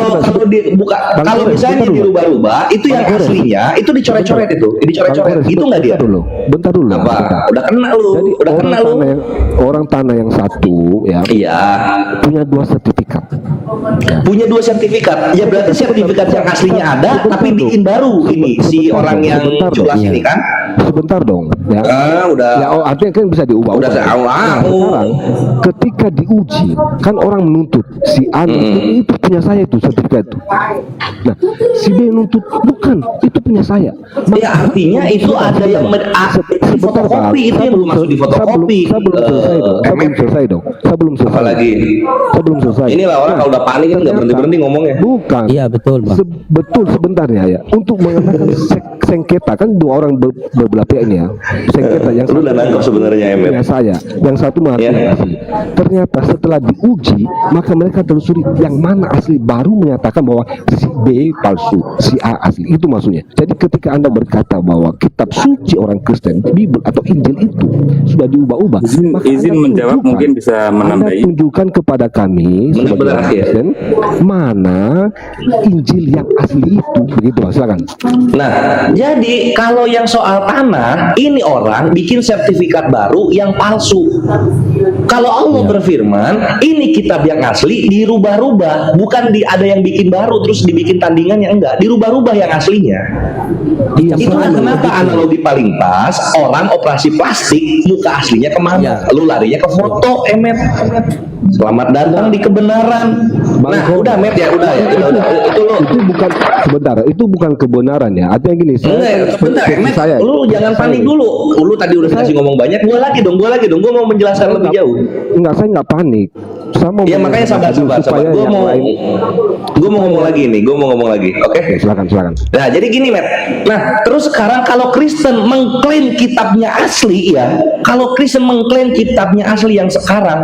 Bang kalau Kores, misalnya sebentar dulu. dirubah-rubah, itu yang Bang Kores. aslinya itu dicoret-coret itu, dicoret-coret. Bang Kores, Itu enggak dia? Bentar dulu. Apa? Bentar. Udah kena lu, Jadi udah kena lu. orang tanah yang satu ya Iya, punya dua sertifikat. punya dua sertifikat. Ya berarti sertifikat yang aslinya ada, tapi bikin baru ini si orang yang culas ini kan? Sebentar dong. Ya. Udah. Ya, artinya kan bisa diubah. Udah saya Nah, sekarang ketika diuji kan orang menuntut si A itu punya saya itu sertifikat itu. Nah, si B menuntut bukan, itu punya saya. Ya artinya itu ada yang Sebentar, Pak. fotokopi, itu yang belum masuk di fotokopi. Saya belum selesai dong. Saya belum selesai. Apalagi Saya belum selesai. inilah orang kalau udah panik kan nggak berhenti ngomongnya. Bukan. Iya betul Bang. Betul sebentar ya. Untuk mengenai sengketa kan dua orang berbelah pihak ini ya. Sengketa yang Lu udah nangkep sebenarnya Emet. punya saya, yang satu mengakui Iya. asli. Ternyata setelah diuji, maka mereka telusuri yang mana asli, baru menyatakan bahwa si B palsu, si A asli. Itu maksudnya. Jadi ketika Anda berkata bahwa kitab suci orang Kristen, Bible atau Injil itu sudah diubah-ubah, maka Izin Anda menjawab tunjukkan- mungkin bisa Anda menambahi. tunjukkan kepada kami sebagai Benar-benar orang akhir. Kristen mana Injil yang asli itu. Begitu, Pak. Silakan. Nah, jadi kalau yang soal tanah, ini orang bikin sertifikat baru yang palsu. Kalau Allah berfirman, ini kitab yang asli dirubah-rubah, bukan ada yang bikin baru terus dibikin tandingannya, enggak, dirubah-rubah yang aslinya. Iya, Itulah betul. kenapa analogi paling pas, orang operasi plastik, muka aslinya kemana? Lu larinya ke foto, Emet. Selamat datang di kebenaran. Nah, udah Met ya, udah. Itu lo. Itu bukan sebentar, itu bukan kebenaran ya. Artinya gini, Enggak, sebentar, Met. Lu jangan panik dulu. Lu tadi udah dikasih ngomong banyak, gua lagi dong. Gua mau menjelaskan lebih jauh. Enggak, saya enggak panik. Saya mau Ya makanya sabar. supaya Gua yang mau lain. ngomong lagi nih. Oke. Oke, silakan. Nah, jadi gini, Met. Nah, terus sekarang kalau Kristen mengklaim kitabnya asli ya, kalau Kristen mengklaim kitabnya asli yang sekarang,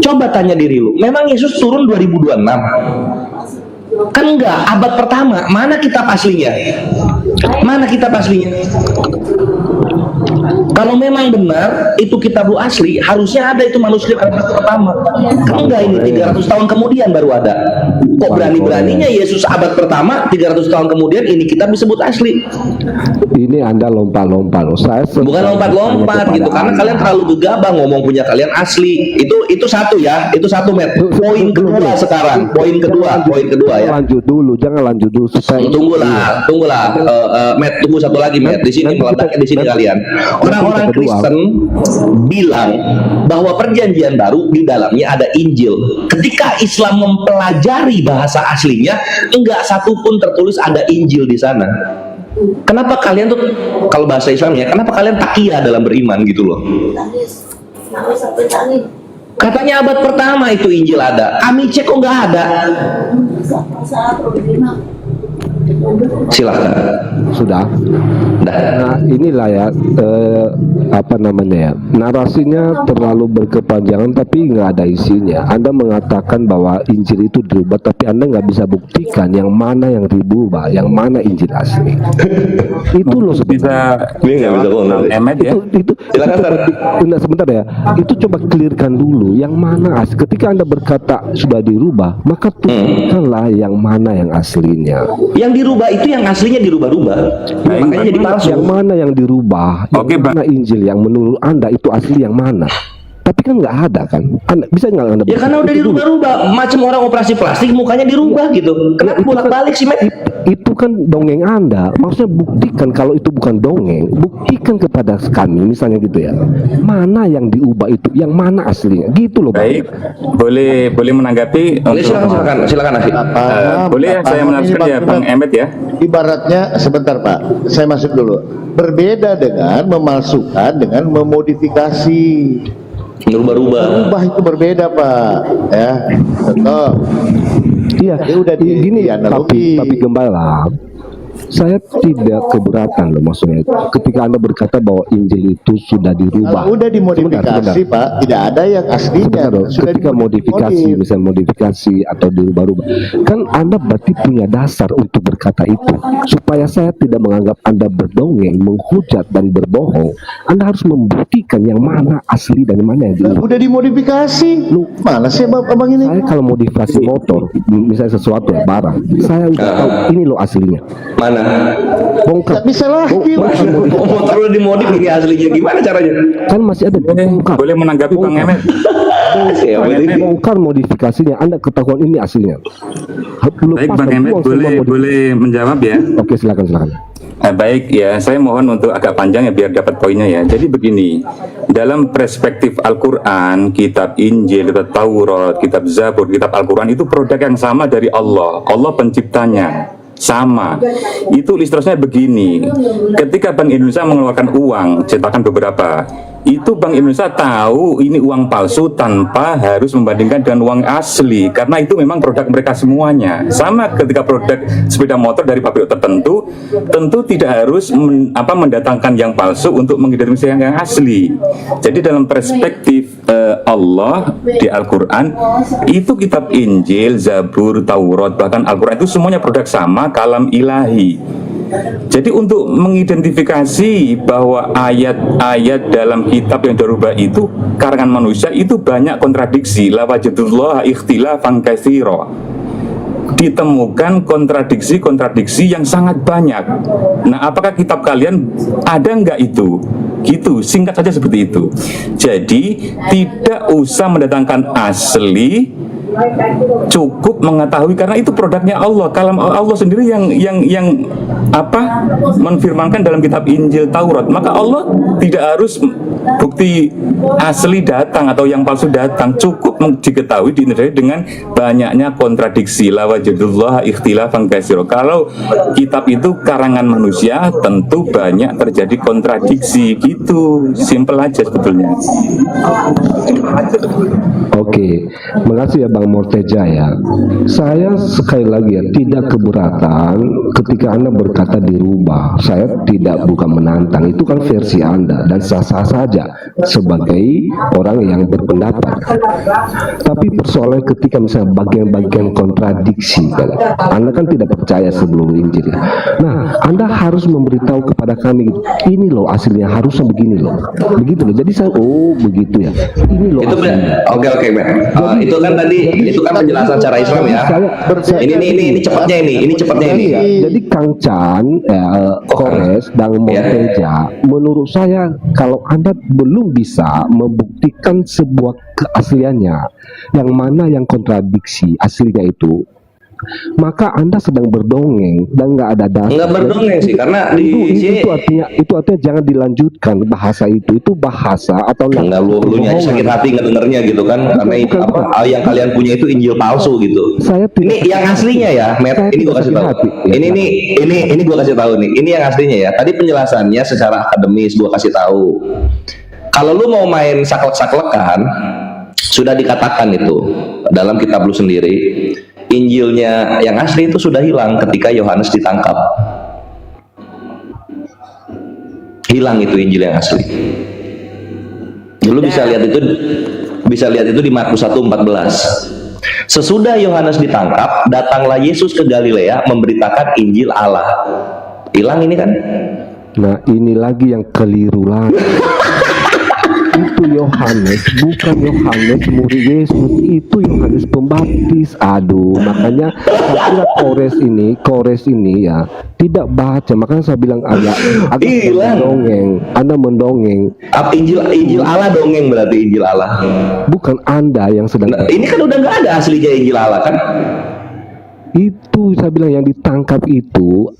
coba tanya diri lu, memang Yesus turun 2026? Kan enggak, abad pertama, mana kitab aslinya? Mana kitab aslinya? Kalau memang benar itu kitab lu asli, harusnya ada itu manuskrip abad pertama. Kan enggak, ini 300 tahun kemudian baru ada. Kok berani-beraninya Yesus abad pertama, 300 tahun kemudian ini kitab disebut asli? Ini Anda lompat-lompat loh. Saya Bukan lompat-lompat gitu, karena kalian terlalu gegabah ngomong punya kalian asli. Itu satu ya, itu satu Met. Poin kedua sekarang, poin kedua ya. Lanjut dulu, jangan lanjut dulu. Tunggulah, Met, tunggu satu lagi Met. Di sini meledaknya di sini kalian. Orang-orang Kristen bilang bahwa perjanjian baru di dalamnya ada Injil. Ketika Islam mempelajari bahasa aslinya, enggak satupun tertulis ada Injil di sana. Kenapa kalian tuh, kalau bahasa Islamnya, kenapa kalian takiyah dalam beriman gitu loh? Katanya abad pertama itu Injil ada. Kami cek kok nggak ada. Silahkan. Sudah. Nah, inilah ya apa namanya ya, narasinya terlalu berkepanjangan tapi nggak ada isinya. Anda mengatakan bahwa Injil itu dirubah, tapi Anda nggak bisa buktikan yang mana yang dirubah, yang mana Injil asli. Itu loh Bisa Emet ya. itu Silakan, Tar. Enggak, sebentar ya. Itu coba clearkan dulu yang mana asli. Ketika Anda berkata sudah dirubah, maka tunjukkanlah yang mana yang aslinya. Yang dirubah itu yang aslinya dirubah-rubah. Makanya jadi palsu. Yang mana yang dirubah? Yang Oke, mana Injil yang menurut Anda itu asli yang mana? Tapi kan nggak ada kan? Anda bisa nggak Anda? Ya karena udah dirubah-rubah. Macam orang operasi plastik mukanya dirubah gitu. Kenapa bolak-balik sih, Met? Itu kan dongeng Anda. Maksudnya buktikan kalau itu bukan dongeng, buktikan kepada kami misalnya gitu ya. Mana yang diubah itu, yang mana aslinya? Gitu loh, Bang. Baik, boleh menanggapi. Boleh, silakan Afi. Boleh ya saya menafsirkan ya Bang Emet ya. Ibaratnya sebentar Pak, saya masuk dulu. Berbeda dengan memalsukan dengan memodifikasi. Merubah-rubah. Berubah itu berbeda Pak, ya. Contoh. Iya, Dia udah gini analogi. tapi Gembala, saya tidak keberatan loh maksudnya. Ketika Anda berkata bahwa Injil itu sudah dirubah. Kalau udah dimodifikasi Sebentar. Pak, tidak ada yang aslinya. Sebentar loh, Sudah ketika modifikasi, misalnya modifikasi atau dirubah-rubah, kan Anda berarti punya dasar untuk berkata itu. Supaya saya tidak menganggap Anda berdongeng, menghujat dan berbohong, Anda harus membuktikan yang mana asli dan mana yang dirubah. Udah dimodifikasi. Lu mana sih abang ini? Saya kalau modifikasi motor, misalnya sesuatu ya, barang, saya udah tahu ini loh aslinya. Mana? Bongkar. Nggak bisa lagi. Oh, motor udah dimodif ini aslinya gimana caranya? Kan masih ada bongkar. Boleh menanggapi Bang Emet. Bongkar modifikasinya, Anda ketahuan ini aslinya. Baik Bang Emet, boleh menjawab ya. Oke, silakan. Baik ya, saya mohon untuk agak panjang ya biar dapat poinnya ya. Jadi begini, dalam perspektif Al-Quran, kitab Injil, kitab Taurat, kitab Zabur, kitab Al-Quran itu produk yang sama dari Allah. Allah penciptanya. Sama. Itu ilustrasinya begini. Ketika Bank Indonesia mengeluarkan uang, cetakan beberapa, itu Bank Indonesia tahu ini uang palsu tanpa harus membandingkan dengan uang asli, karena itu memang produk mereka semuanya. Sama ketika produk sepeda motor dari pabrik tertentu, tentu tidak harus mendatangkan yang palsu untuk mengidentifikasi yang asli. Jadi dalam perspektif Allah di Al-Quran, itu kitab Injil, Zabur, Taurat, bahkan Al-Quran itu semuanya produk sama, kalam ilahi. Jadi untuk mengidentifikasi bahwa ayat-ayat dalam kitab yang dirubah itu karangan manusia itu banyak kontradiksi. La wajadullah ikhtilafan katsira. Ditemukan kontradiksi-kontradiksi yang sangat banyak. Nah, apakah kitab kalian ada nggak itu? Gitu, singkat saja seperti itu. Jadi tidak usah mendatangkan asli, cukup mengetahui karena itu produknya Allah. Kalam Allah sendiri yang menfirmankan dalam kitab Injil, Taurat. Maka Allah tidak harus bukti asli datang atau yang palsu datang, cukup diketahui diindikasi dengan banyaknya kontradiksi. La wajadullah ikhtilafan katsira. Kalau kitab itu karangan manusia, tentu banyak terjadi kontradiksi. Gitu, simpel aja sebetulnya. Oke, makasih ya Bang Morteja ya. Saya sekali lagi ya tidak keberatan ketika Anda berkata dirubah. Saya bukan menantang, itu kan versi Anda dan sah-sah saja sebagai orang yang berpendapat. Tapi persoalan ketika misalnya bagian-bagian kontradiksi, kan? Anda kan tidak percaya seluruh Injil. Nah, Anda harus memberitahu kepada kami, ini loh aslinya harusnya begini loh, begitu loh. Jadi saya begitu ya. Ini loh. Itu oke, itu kan tadi itu kan penjelasan cara Islam ya. Ini cepatnya ini. Jadi Kang Chan, Kores dan Monteja, menurut saya kalau Anda belum bisa membuktikan sebuah keasliannya, yang mana yang kontradiksi aslinya itu, maka Anda sedang berdongeng dan nggak ada dasar. Nggak berdongeng sih, karena itu artinya jangan dilanjutkan bahasa itu bahasa atau nggak lu sakit hati nggak dengernya gitu kan, karena itu yang kalian punya itu Injil palsu gitu. Ini yang aslinya ya, Matt, ini gua kasih tahu. Ini gua kasih tahu nih. Ini yang aslinya ya. Tadi penjelasannya secara akademis gua kasih tahu. Kalau lu mau main saklek-saklekan, Sudah dikatakan itu dalam kitab lu sendiri, Injilnya yang asli itu sudah hilang ketika Yohanes ditangkap. Hilang itu Injil yang asli. Lu bisa lihat itu di Markus 1:14. Sesudah Yohanes ditangkap, datanglah Yesus ke Galilea memberitakan Injil Allah. Hilang ini kan? Nah, ini lagi yang keliru lagi. Itu Yohanes, bukan Yohanes murid Yesus, itu Yohanes Pembaptis. Aduh, makanya saya kira Kores ini ya tidak baca. Makanya saya bilang agak mendongeng. Anda mendongeng. Injil Allah dongeng berarti Injil Allah. Bukan Anda yang sedang. Nah, ini kan udah nggak ada aslinya Injil Allah kan? Itu saya bilang yang ditangkap itu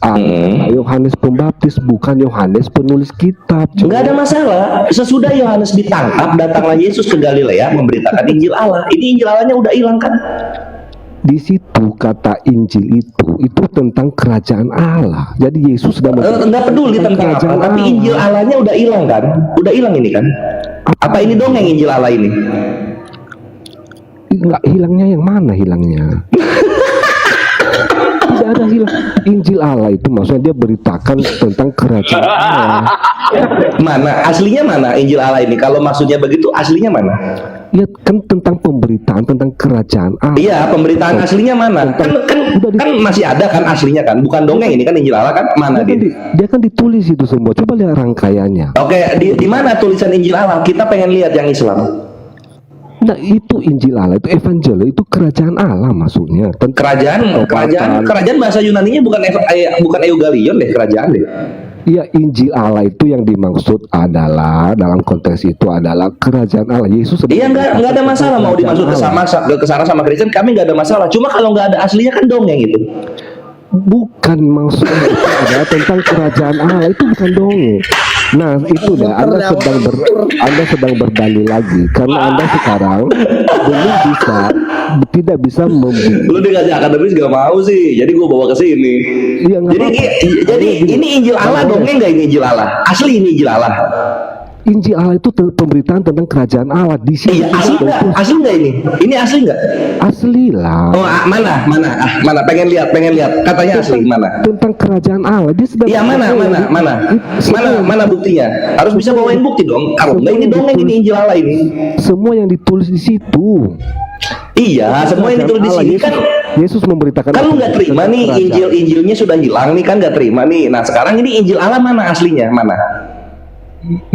Yohanes Pembaptis, bukan Yohanes penulis kitab. Nggak ada masalah. Sesudah Yohanes ditangkap, datanglah Yesus ke Galilea memberitakan Injil Allah. Ini Injil Allahnya udah hilang kan? Di situ kata Injil itu tentang kerajaan Allah. Jadi Yesus sudah nggak peduli tentang apa, tapi Injil Allahnya udah hilang kan? Udah hilang ini kan? Apa ini dongeng Injil Allah ini? Nggak hilangnya yang mana hilangnya? Tidak ada hilang. Injil Allah itu maksudnya dia beritakan tentang kerajaan Allah. Mana aslinya mana Injil Allah ini? Kalau maksudnya begitu aslinya mana? Ya kan tentang pemberitaan tentang kerajaan Allah. Iya, pemberitaan aslinya mana? Kan masih ada kan aslinya kan? Bukan dongeng ini kan Injil Allah kan? Mana dia? Dia kan ditulis itu semua. Coba lihat rangkaiannya. Oke, di mana tulisan Injil Allah? Kita pengen lihat yang Islam. Nah, itu Injil Allah, itu Evangel, itu kerajaan Allah maksudnya. Kerajaan bahasa Yunaninya bukan Eugalion deh, kerajaan deh. Iya, Injil Allah itu yang dimaksud adalah dalam konteks itu adalah kerajaan Allah. Yesus. Iya, nggak ada masalah mau dimaksud ke sana sama Kristen, kami nggak ada masalah. Cuma kalau nggak ada aslinya kan dongeng itu. Bukan maksudnya itu adalah tentang kerajaan Allah, itu bukan dongeng. Nah, itu dah Anda sedang berdalil lagi karena Anda sekarang tidak bisa Lu dikasih akademis gak mau sih, jadi gue bawa ke sini. Iya, jadi ini Injil Allah dongeng nggak ini Injil Allah? Asli ini Injil Allah. Injil Allah itu pemberitaan tentang kerajaan Allah di sini. Iya, asli nggak ini? Ini asli nggak? Asli lah. Oh, mana? Pengen lihat. Katanya asli mana? Tentang kerajaan Allah. Dia sedang. Iya, mana buktinya? Harus bisa bawain bukti dong. Kalau nggak ini dongeng ini Injil Allah ini. Semua yang ditulis di situ. Iya, semua yang ditulis di sini kan. Yesus memberitakan. Kan lu nggak terima nih Injilnya sudah hilang nih kan nggak terima nih. Nah sekarang ini Injil Allah mana aslinya mana?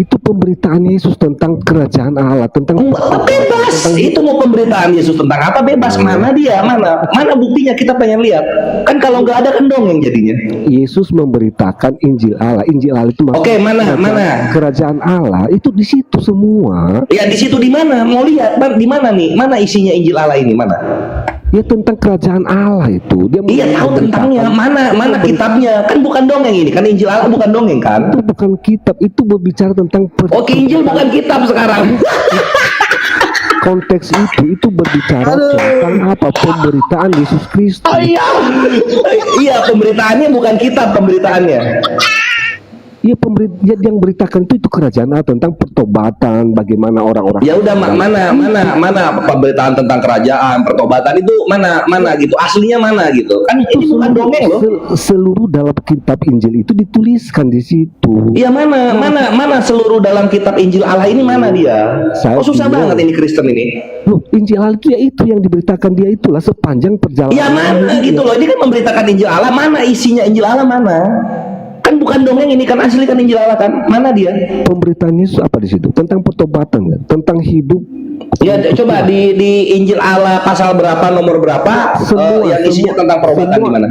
Itu pemberitaan Yesus tentang kerajaan Allah, tentang bebas. Itu mau pemberitaan Yesus tentang apa bebas? Mana dia? Mana buktinya? Kita pengen lihat. Kan kalau nggak ada kan dongeng jadinya. Yesus memberitakan Injil Allah. Injil Allah itu Oke, mana? Kerajaan Allah itu di situ semua. Ya di situ di mana? Mau lihat di mana nih? Mana isinya Injil Allah ini? Mana? Ya tentang kerajaan Allah itu. Iya tahu tentangnya. Mana kitabnya? Kan bukan dongeng ini. Kan Injil Allah bukan dongeng kan? Itu bukan kitab. Itu berbicara tentang. Oke, Injil bukan kitab sekarang. Konteks itu berbicara tentang apa? Pemberitaan Yesus Kristus. Oh iya. Iya, pemberitaannya bukan kitab pemberitaannya. Iya, yang beritakan itu kerajaan Allah, tentang pertobatan, bagaimana orang-orang. Ya udah mana pemberitaan tentang kerajaan, pertobatan itu mana gitu, aslinya mana gitu. Kan itu ini bukan dongeng loh. Seluruh dalam kitab Injil itu dituliskan di situ. Iya, mana seluruh dalam kitab Injil Allah ini mana dia? Susah banget ini Kristen ini. Loh, Injil Allah itu ya itu yang diberitakan dia itulah sepanjang perjalanan. Iya, mana gitu loh. Ini kan memberitakan Injil Allah, mana isinya Injil Allah mana? Kan bukan dongeng ini kan asli kan Injil Allah kan? Mana dia? Pemberitaan Yesus apa di situ? Tentang pertobatan kan? Tentang hidup. Ya coba di Injil Allah pasal berapa, nomor berapa? Yang isinya tentang perobatan gimana?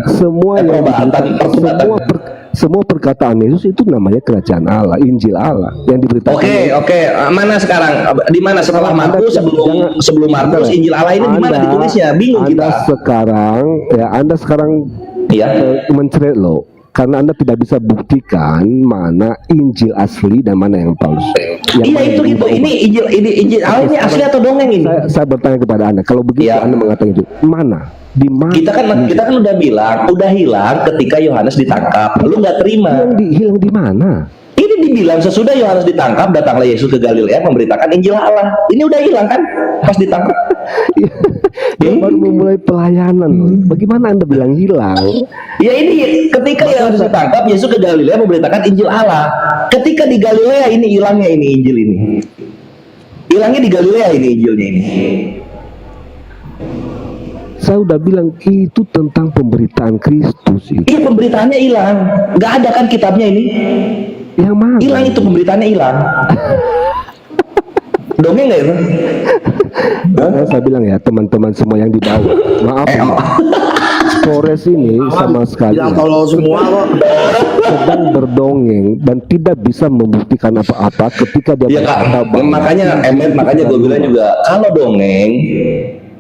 Semua perkataan Yesus itu namanya kerajaan Allah, Injil Allah yang diberitakan. Oke. Mana sekarang? Di mana setelah Markus sebelum Markus Injil Allah ini di mana ditulisnya? Bingung kita. Anda sekarang mencret loh. Karena Anda tidak bisa buktikan mana Injil asli dan mana yang palsu. Iya itu gitu. Ini Injil Allah ini asli atau dongeng ini? Saya bertanya kepada Anda. Kalau begitu Anda mengatakan itu mana? Di mana? Kita kan udah bilang, udah hilang ketika Yohanes ditangkap. Lu nggak terima. Hilang di mana? Ini di dibilang sesudah Yohanes ditangkap, datanglah Yesus ke Galilea memberitakan Injil Allah. Ini udah hilang kan pas ditangkap. Dia baru memulai pelayanan. Bagaimana Anda bilang hilang? Ya ini ketika Yohanes ditangkap, Yesus ke Galilea memberitakan Injil Allah. Ketika di Galilea ini hilangnya ini Injil ini. Hilangnya di Galilea ini Injilnya ini. Saya udah bilang itu tentang pemberitaan Kristus itu. Iya, pemberitaannya hilang. Nggak ada kan kitabnya ini. Yang mana? Hilang itu, pemberitaannya hilang. Dongeng nggak itu? Saya bilang ya teman-teman semua yang di bawah, maaf ya, Flores ini sama sekali Bilang tolol semua kok. sedang berdongeng dan tidak bisa membuktikan apa-apa ketika dia Iya Kak, berkata bahwa makanya gue bilang juga kalau dongeng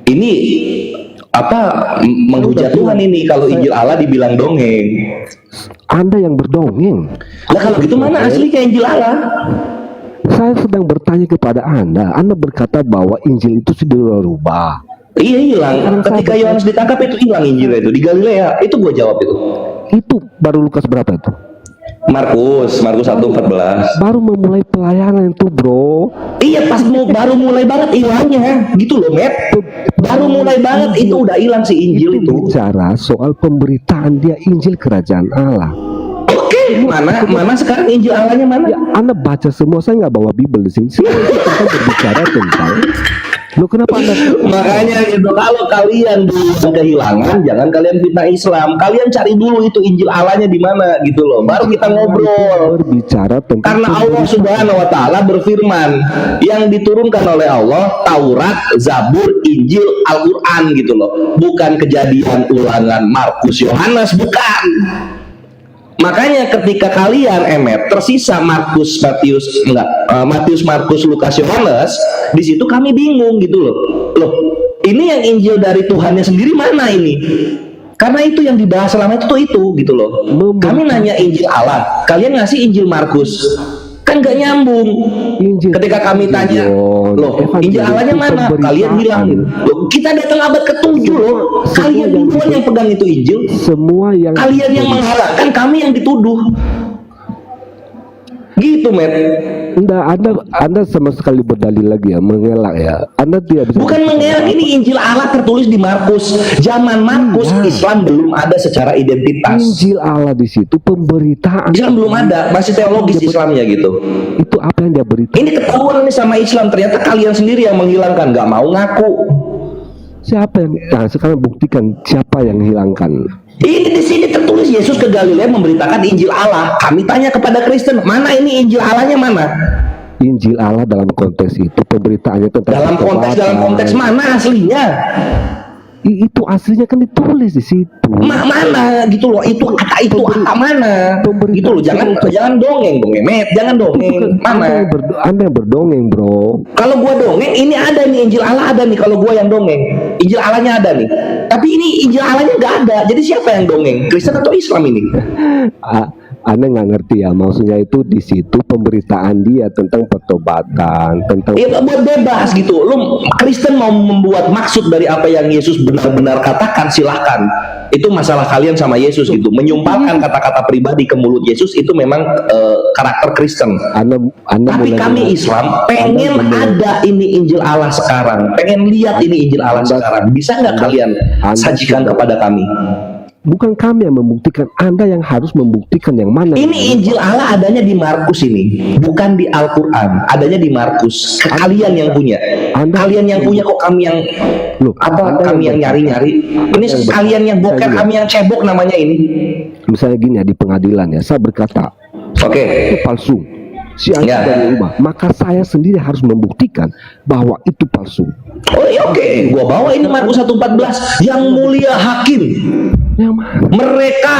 ini menghujat Tuhan ini kalau Injil Allah dibilang dongeng. Anda yang berdongeng. Lah kalau gitu mana aslinya Injil Allah? Saya sedang bertanya kepada Anda berkata bahwa Injil itu sudah dirubah. Iya hilang. Ketika Yohanes ditangkap itu hilang Injilnya itu di Galilea. Itu gue jawab itu. Itu baru Lukas berapa itu? Markus 1:14. Baru memulai pelayanan itu, bro. Iya pas baru mulai banget hilangnya, gitu loh, Matt. Baru mulai banget itu udah hilang si Injil itu. Bicara soal pemberitaan dia Injil Kerajaan Allah. Oke, mana sekarang Injil Allahnya mana? Ya, Anda baca semua, saya nggak bawa Bible di sini. Semua itu tentang berbicara tentang. Loh kenapa Anda? Makanya gitu, kalau kalian kehilangan, jangan kalian fitnah Islam. Kalian cari dulu itu Injil Allahnya di mana gitu loh. Baru kita ngobrol. Berbicara tentang Karena Allah Subhanahu wa taala berfirman, yang diturunkan oleh Allah Taurat, Zabur, Injil, Al-Qur'an gitu loh. Bukan Kejadian, Ulangan, Markus, Yohanes, bukan. Makanya ketika kalian tersisa Matius, Markus, Lukas, Yohanes, di situ kami bingung gitu loh. Loh, ini yang Injil dari Tuhannya sendiri mana ini? Karena itu yang dibahas selama itu gitu loh. Kami nanya Injil Allah, kalian ngasih Injil Markus. Kan gak nyambung. Ketika kami tanya, loh Injil Allahnya mana? Kalian bilang, loh kita datang abad ke-7 loh. Kalian duluan yang pegang itu Injil. Semua yang kalian yang menghalalkan, kami yang dituduh. Gitu, Matt. Anda sama sekali berdalil lagi ya, mengelak ya. Anda tidak bisa. Bukan mengelak, ini Injil Allah tertulis di Markus. Zaman Markus Islam belum ada secara identitas. Injil Allah di situ pemberitaan. Islam belum ada, masih teologis Islamnya gitu. Itu apa yang dia beritahu? Ini ketahuan nih sama Islam, ternyata kalian sendiri yang menghilangkan, nggak mau ngaku. Siapa yang? Nah, sekarang buktikan siapa yang hilangkan. Ini di sini tertulis Yesus ke Galilea memberitakan Injil Allah. Kami tanya kepada Kristen, mana ini Injil Allahnya mana? Injil Allah dalam konteks itu pemberitaannya tentang dalam konteks mana aslinya? Itu aslinya kan ditulis di situ. Mana gitu loh, itu kata mana? Gitu loh, jangan dongeng, Met, jangan dongeng. Mana? Anda yang berdongeng, bro. Kalau gua dongeng, ini ada nih Injil Allah ada nih. Kalau gua yang dongeng, Injil Allahnya ada nih. Tapi ini Injil Allahnya nggak ada. Jadi siapa yang dongeng? Kristen atau Islam ini? Anda nggak ngerti ya, maksudnya itu di situ pemberitaan dia tentang pertobatan, tentang. Iya, buat bebas gitu. Lu Kristen mau membuat maksud dari apa yang Yesus benar-benar katakan, silahkan. Itu masalah kalian sama Yesus gitu. Menyumpahkan kata-kata pribadi ke mulut Yesus itu memang karakter Kristen. Tapi kami Islam pengen ada ini Injil Allah sekarang, pengen lihat ini Injil Allah sekarang. Bisa nggak kalian sajikan kepada kami? Bukan kami yang membuktikan, Anda yang harus membuktikan yang mana. Ini Injil Allah adanya di Markus ini, bukan di Al-Quran. Adanya di Markus. Kalian yang punya. Kalian yang punya kok kami yang kami yang nyari-nyari. Ini kalian yang boker, kami yang cebok namanya ini. Misalnya gini ya, di pengadilan ya, saya berkata, itu palsu. Si Anda dari rumah, maka saya sendiri harus membuktikan bahwa itu palsu. Oh iya, oke. Gua bawa ini Markus 1:14. Yang mulia hakim. Mereka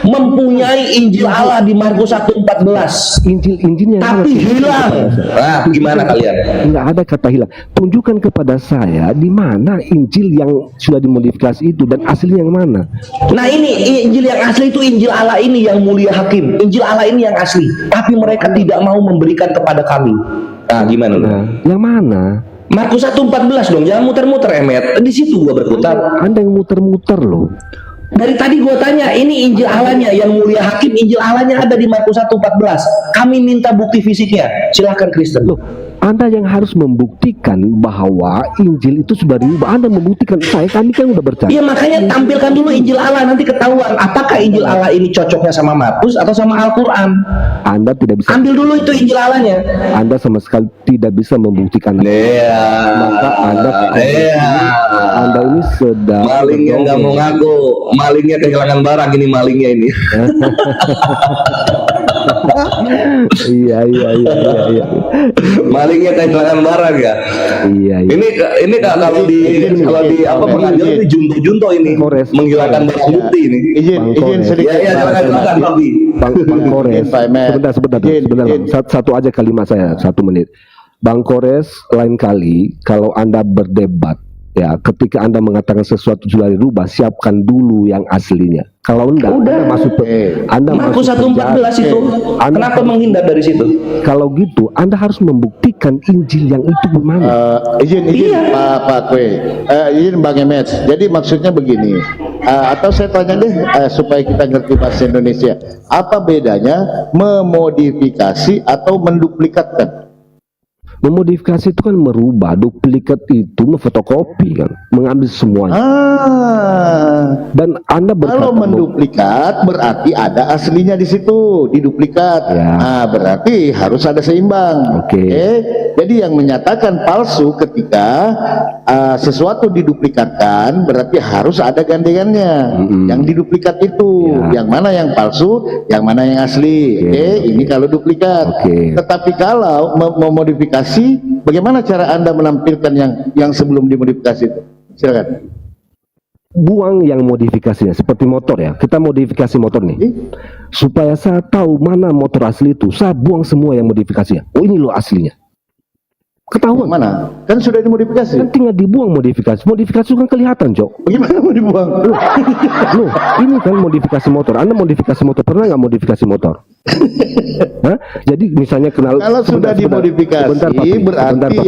mempunyai Injil Allah di Markus 1:14. Injilnya tapi hilang. Nah, gimana kalian? Enggak ada kata hilang. Tunjukkan kepada saya di mana Injil yang sudah dimodifikasi itu dan aslinya yang mana. Nah, ini Injil yang asli itu Injil Allah ini yang mulia hakim. Injil Allah ini yang asli. Tapi mereka tidak mau memberikan kepada kami. Nah, gimana? Nah, yang mana? Markus 1:14 dong, jangan muter-muter Emet. Di situ gua berputar. Anda yang muter-muter loh. Dari tadi gue tanya, ini Injil Allahnya, yang mulia hakim, Injil Allahnya ada di Markus 1:14. Kami minta bukti fisiknya. Silahkan Kristen. Loh, Anda yang harus membuktikan bahwa Injil itu sudah diubah. Anda membuktikan, kami kan udah percaya. Iya, makanya tampilkan dulu Injil Allah, nanti ketahuan apakah Injil Allah ini cocoknya sama Markus atau sama Al-Quran. Anda tidak bisa. Ambil dulu itu Injil Allahnya. Anda sama sekali tidak bisa membuktikan. Iya. Maka Anda ini sedang Malingnya nggak mau ngaku, malingnya kehilangan barang ini malingnya ini. Iya. Malingnya kehilangan barang ya. Iya. Ini kalau di apa pengadilan ini junto ini Kores. menghilangkan barang bukti ini. Izin sedikit. Iya, silakan Bang. Bang Kores, Pak Emet. sebentar, Bang. Satu aja kalimat saya, 1 menit. Bang Kores, lain kali kalau Anda berdebat, ya, ketika Anda mengatakan sesuatu sudah dirubah, siapkan dulu yang aslinya. Kalau enggak, Anda masuk Markus 1:14 itu. Kenapa menghindar dari situ? Kalau gitu, Anda harus membuktikan Injil yang itu gimana. Izin Pak Kwe, izin Bang Emet. Jadi maksudnya begini, atau saya tanya deh supaya kita ngerti bahasa Indonesia, apa bedanya memodifikasi atau menduplikatkan? Memodifikasi itu kan merubah, duplikat itu memfotokopi kan, mengambil semuanya. Dan Anda Kalau menduplikat berarti ada aslinya di situ, diduplikat. Ya. Berarti harus ada seimbang. Oke. Jadi yang menyatakan palsu ketika sesuatu diduplikatkan berarti harus ada gandengannya. Yang diduplikat itu, yang mana yang palsu, yang mana yang asli. Ini kalau duplikat. Tetapi kalau memodifikasi, bagaimana cara Anda menampilkan yang sebelum dimodifikasi itu? Silakan. Buang yang modifikasinya, seperti motor ya. Kita modifikasi motor nih. Supaya saya tahu mana motor asli itu, saya buang semua yang modifikasinya. Oh, ini loh aslinya. Ketahuan. Mana? Kan sudah dimodifikasi. Kan tinggal dibuang modifikasi. Modifikasi kan kelihatan, Cok. Bagaimana mau dibuang? Loh, ini kan modifikasi motor. Anda modifikasi motor, pernah nggak modifikasi motor? Hah? Jadi misalnya kalau sudah dimodifikasi berarti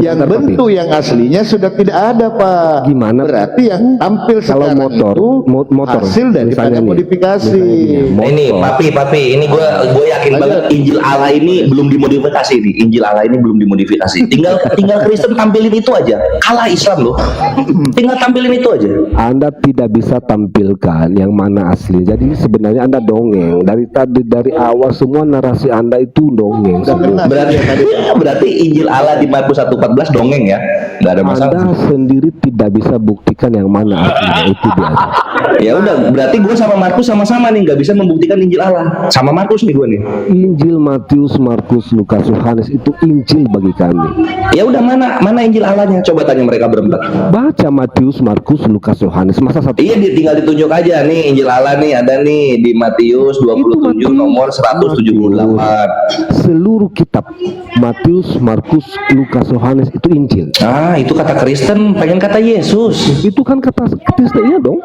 yang bentuk yang aslinya sudah tidak ada, Pak. Gimana? Berarti yang tampil kalau sekarang motor, itu motor hasil daripada modifikasi. Ini papi, ini gue yakin banget Injil Allah ini belum dimodifikasi nih. Injil Allah ini belum dimodifikasi. Tinggal Kristen tampilin itu aja. Kalah Islam loh. Tinggal tampilin itu aja. Anda tidak bisa tampilkan yang mana asli. Jadi sebenarnya Anda dongeng dari awal semua narasi Anda itu dongeng. Berarti Injil Allah di Markus 1:14 dongeng ya, nggak ada masalah. Anda sendiri tidak bisa buktikan yang mana aslinya, itu dia. Ya udah, berarti gue sama Markus sama-sama nih nggak bisa membuktikan Injil Allah. Sama Markus nih gue nih. Injil Matius, Markus, Lukas, Yohanes itu Injil bagi kami. Ya udah, mana Injil Allahnya? Coba tanya mereka berempat. Baca Matius, Markus, Lukas, Yohanes, masa satu? Iya, tinggal ditunjuk aja nih Injil Allah nih, ada nih di Matius 27 nomor 178. Seluruh kitab Matius, Markus, Lukas, Yohanes itu Injil. Itu kata Kristen, pengen kata Yesus. Itu kan kata Kristennya dong.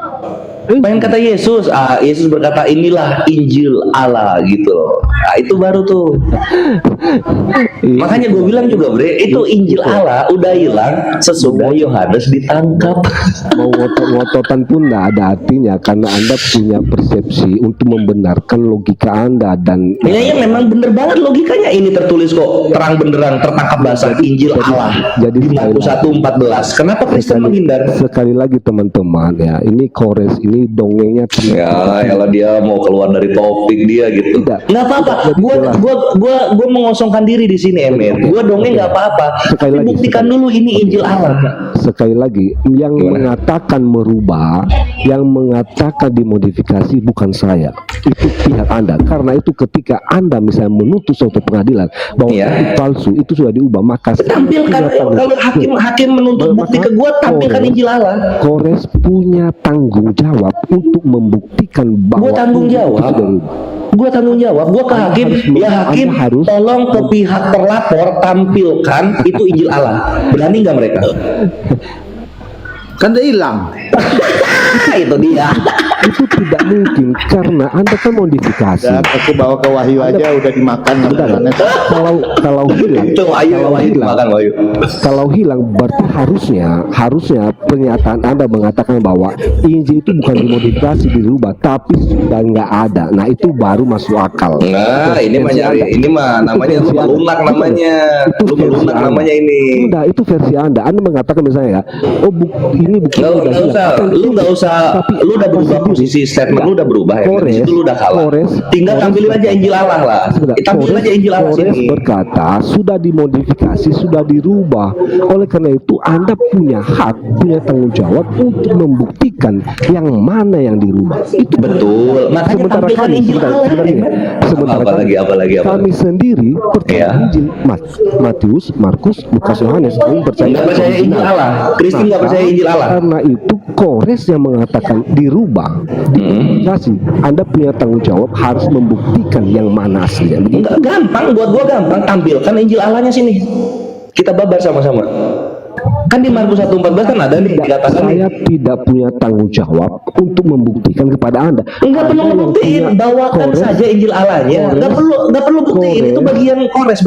Pengen kata Yesus. Yesus berkata inilah Injil Allah gitu. Itu baru tuh. Makanya gue bilang juga, Bre, itu Injil Allah udah hilang sesudah Yohanes ditangkap. Mau ngotot-ngototan pun nggak ada artinya, karena Anda punya persepsi untuk membenarkan logika Anda dan ya memang bener banget logikanya. Ini tertulis kok terang benderang, tertangkap basah Injil Allah di Markus 1:14. Kenapa Kristen menghindar? Sekali lagi teman-teman ya, ini Kores ini dongengnya ya kalau dia mau keluar dari topik dia gitu. Nggak apa-apa. Gua mengosongkan diri di sini, Emir. Gua dongeng nggak apa-apa. Tapi buktikan dulu ini Injil Allah. Sekali lagi, yang mengatakan merubah, yang mengatakan dimodifikasi bukan saya, itu pihak Anda. Karena itu ketika Anda misalnya menuntut suatu pengadilan bahwa itu palsu, itu sudah diubah, maka tampilkan. Kalau hakim menuntut bukti ke gua, tampilkan Injil Allah. Kores punya tanggung jawab untuk membuktikan bahwa gua tanggung jawab. Gue tanggung jawab, gue ke hakim, hakim tolong ke pihak terlapor tampilkan itu Injil Allah. Berani nggak mereka? Kan udah hilang. Itu dia. Itu tidak mungkin karena Anda kan modifikasi. Dan aku bawa ke Wahyu aja udah dimakan Bentar, sama kalau hilang, Itu Wahyu makan Wahyu. kalau hilang berarti harusnya pernyataan Anda mengatakan bahwa Injil itu bukan dimodifikasi, dirubah, tapi sudah nggak ada. Nah itu baru masuk akal. Nah, ini mah namanya lu melunak namanya. Lu melunak namanya ini. Udah, itu versi Anda. Anda mengatakan misalnya, oh ini bukti Nggak usah, lu nggak usah, lu udah berubah posisi statement, lu udah berubah ya. Di situ lu udah kalah. Tinggal tampilin aja Injil Allah lah. Tampilin aja Injil Allah sini. Berkata sudah dimodifikasi, sudah dirubah. Oleh karena itu Anda punya hak, punya tanggung jawab untuk membuktikan yang mana yang dirubah. Itu Betul. Makanya sementara tampilkan kami, Injil Allah. sementara Apalagi. kami sendiri percaya Ya. Injil Matius, Markus, Lukas, Yohanes. Kami Nggak percaya Injil Allah. Kristen nggak percaya Injil Allah. Karena itu Kores yang mengatakan dirubah, dimodifikasi. Anda punya tanggung jawab harus membuktikan yang mana aslinya. Begitu. Enggak gampang, buat gua gampang. Tampilkan Injil Allahnya sini. Kita babar sama-sama. Kan di Markus 1:14 kan ada nih dikatakan Saya tidak punya tanggung jawab untuk membuktikan kepada Anda. Enggak perlu Anda yang ngebuktiin, punya bawakan Kores, saja Injil Allahnya. Enggak perlu buktiin, itu bagian Kores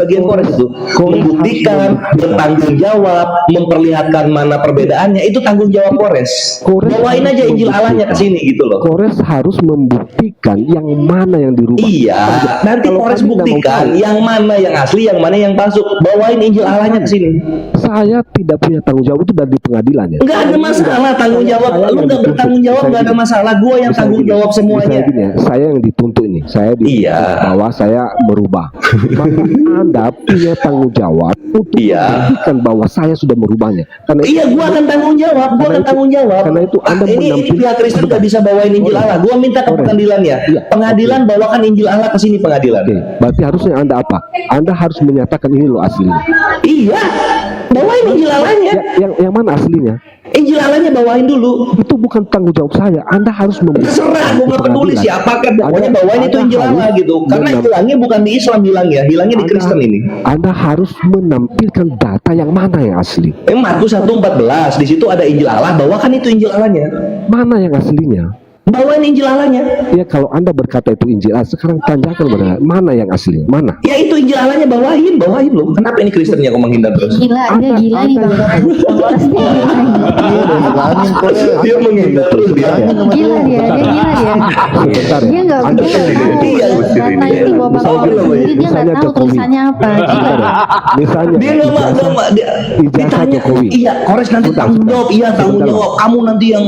itu. Membuktikan, bertanggung jawab, memperlihatkan mana perbedaannya, itu tanggung jawab Kores. Bawain aja Injil Allahnya ke sini gitu loh. Kores harus membuktikan yang mana yang dirubah. Iya, nanti Kalau Kores kami tidak mau buktikan tahu, yang mana yang asli, yang mana yang palsu. Bawain Injil Allahnya ke sini. saya tidak punya tanggung jawab itu dari pengadilan ya. Enggak ada masalah tanggung jawab. Lu enggak bertanggung jawab enggak ada masalah. Gua yang tanggung jawab semuanya. Misalnya gini ya, saya yang dituntut ini, saya dituntut Iya. bahwa saya merubah. Maka Anda punya tanggung jawab untuk Iya. membuktikan bahwa saya sudah merubahnya. Karena Iya, gua akan tanggung jawab. Gua akan tanggung jawab. Karena itu Anda ini menampil- pihak Kristen nggak bisa bawain Injil Allah. Gua minta ke pengadilan ya. Iya. Pengadilan bawakan Injil Allah ke sini pengadilan. Oke, berarti harusnya Anda apa? Anda harus menyatakan ini loh aslinya. Iya. Bawain Injil Allahnya. Yang mana aslinya? Injil Allahnya bawain dulu. Itu bukan tanggung jawab saya. Anda harus Terserah, gua nggak peduli siapakah. Pokoknya bawain itu Injil Allah gitu. Karena hilangnya bukan di Islam hilangnya di Kristen ini. Anda harus menampilkan data yang mana yang asli. Markus 1:14 di situ ada Injil Allah. Bawakan itu Injil Allahnya. Mana yang aslinya? Bawain Injil Allahnya. Ya kalau Anda berkata itu Injil Allah, sekarang tanyakan benar mana yang asli, mana? Ya itu Injil Allahnya bawain loh. Kenapa ini Kristennya kok menghindar terus? Gila, dia gila nih Bang Kores nih, gila nih. Dia menghindar terus dia. Gila dia gila dia. Sebentar ya. Dia nggak Anda dia nggak tahu Iya, data itu Bapak Kores sendiri dia nggak tahu tulisannya apa. Gila dia. misalnya Dia nggak dia ijazah ditanya. Jokowi. Iya, Kores nanti tanggung jawab. Iya, tanggung jawab. Kamu nanti yang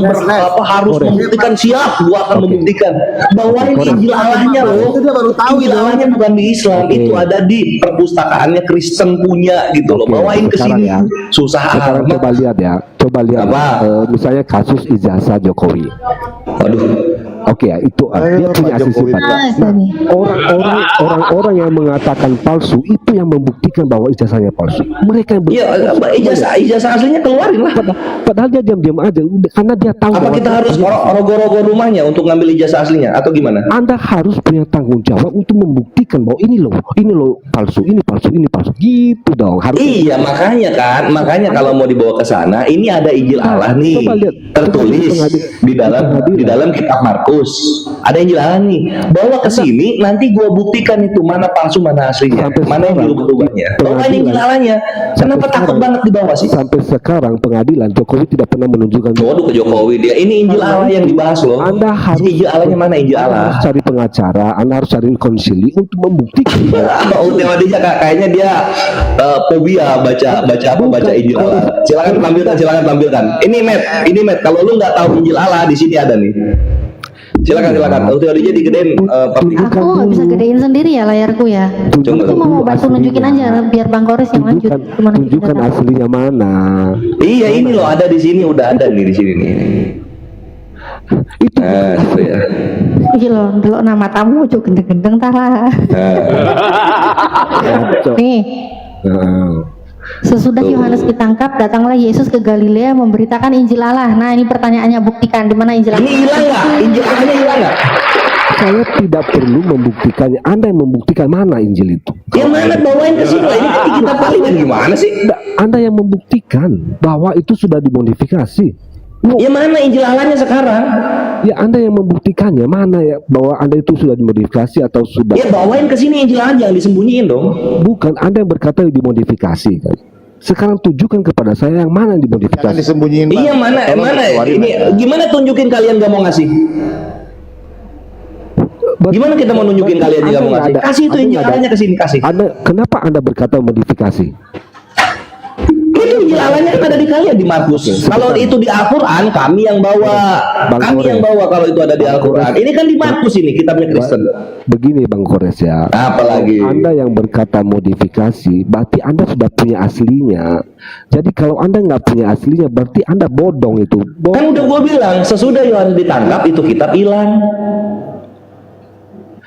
harus membuktikan. Siap, gua akan membuktikan. Bawain Injil Allahnya loh. Itu dia baru tahu Injil itu. Allahnya bukan di Islam, itu ada di perpustakaannya Kristen punya gitu loh. Oke, Bawain ke sekarang sini. ya. Susah Sekarang amat. coba lihat ya, Apa? misalnya kasus ijazah Jokowi. Waduh. Oke ya, itu dia punya asli sifat. Ah, itu nih. Orang-orang yang mengatakan palsu itu yang membuktikan bahwa ijazahnya palsu. Mereka yang Iya, ijazah aslinya keluarin lah. Padahal dia diam-diam aja, karena dia tahu. Apa bahwa kita harus rogo-rogo rumahnya untuk ngambil ijazah aslinya atau gimana? Anda harus punya tanggung jawab untuk membuktikan bahwa ini loh palsu, ini palsu, gitu dong. Harus. Iya, makanya kalau mau dibawa ke sana, ini ada Injil Allah nih, coba lihat. tertulis di dalam kitab Markus. Ada Injil Allah nih, bawa ke sini, nanti gua buktikan itu mana palsu, mana aslinya, Sampai mana yang sekarang, dirubah-rubahnya. Bawain pengadilan. Injil Allahnya. Kenapa takut banget dibawa sih? Sampai sekarang pengadilan Jokowi tidak pernah menunjukkan. Waduh, ke Jokowi dia. Ini Injil Allah yang dibahas loh. Anda harus Injil Allahnya mana Injil Anda Allah? harus cari pengacara, Anda harus cari konsili untuk membuktikan. Oh, dia kayaknya dia fobia baca Injil Allah. Silakan tampilkan. Ini Matt, kalau lu nggak tahu Injil Allah di sini ada nih. Silakan. Teorinya digedein. Aku nggak bisa gedein sendiri ya layarku ya. Coba. Aku mau bantu nunjukin aja biar Bang Kores yang lanjut. Gimana Tunjukkan kita tahu. aslinya mana. Iya, ini loh ada di sini, udah ada nih di sini nih. Itu Itu ya. Iki loh, delok nama tamu ojo gendeng-gendeng ta lah. Nih, sesudah Yohanes ditangkap, datanglah Yesus ke Galilea memberitakan Injil Allah. Nah, ini pertanyaannya, buktikan di mana Injil Ini Allah. hilang nggak? Injil Allahnya hilang nggak? saya tidak perlu membuktikannya. Anda yang membuktikan mana Injil itu. Yang mana bawain ke sini? Ini kan kita palingan gimana sih? Anda yang membuktikan bahwa itu sudah dimodifikasi. Ya mana Injil Allahnya sekarang? Ya Anda yang membuktikannya, mana ya bahwa Anda itu sudah dimodifikasi atau sudah? Ya bawain ke sini Injil Allah, jangan disembunyiin dong. Bukan, Anda yang berkata dimodifikasi kan. Sekarang tunjukkan kepada saya yang mana yang Jangan dimodifikasi. disembunyiin. Pak. Iya mana Tolong mana keluarin ini aja. gimana tunjukin kalian gak mau ngasih? Gimana kita mau nunjukin kalian Anda gak mau nggak ngasih? ada- Kasih itu Anda Injil nggak ada- Allahnya ke sini, kasih. Kenapa Anda berkata modifikasi? Itu Injil Allahnya kan ada di kalian di Markus. Kalau itu di Al-Quran kami yang bawa, Bang kami Kores. yang bawa kalau itu ada di Al-Quran. Ini kan di Markus ini kitabnya Kristen. Begini Bang Kores ya. Apalagi? Anda yang berkata modifikasi, berarti Anda sudah punya aslinya. Jadi kalau Anda nggak punya aslinya, berarti Anda bodong itu. Kan udah gue bilang sesudah Yohanes ditangkap itu kitab hilang.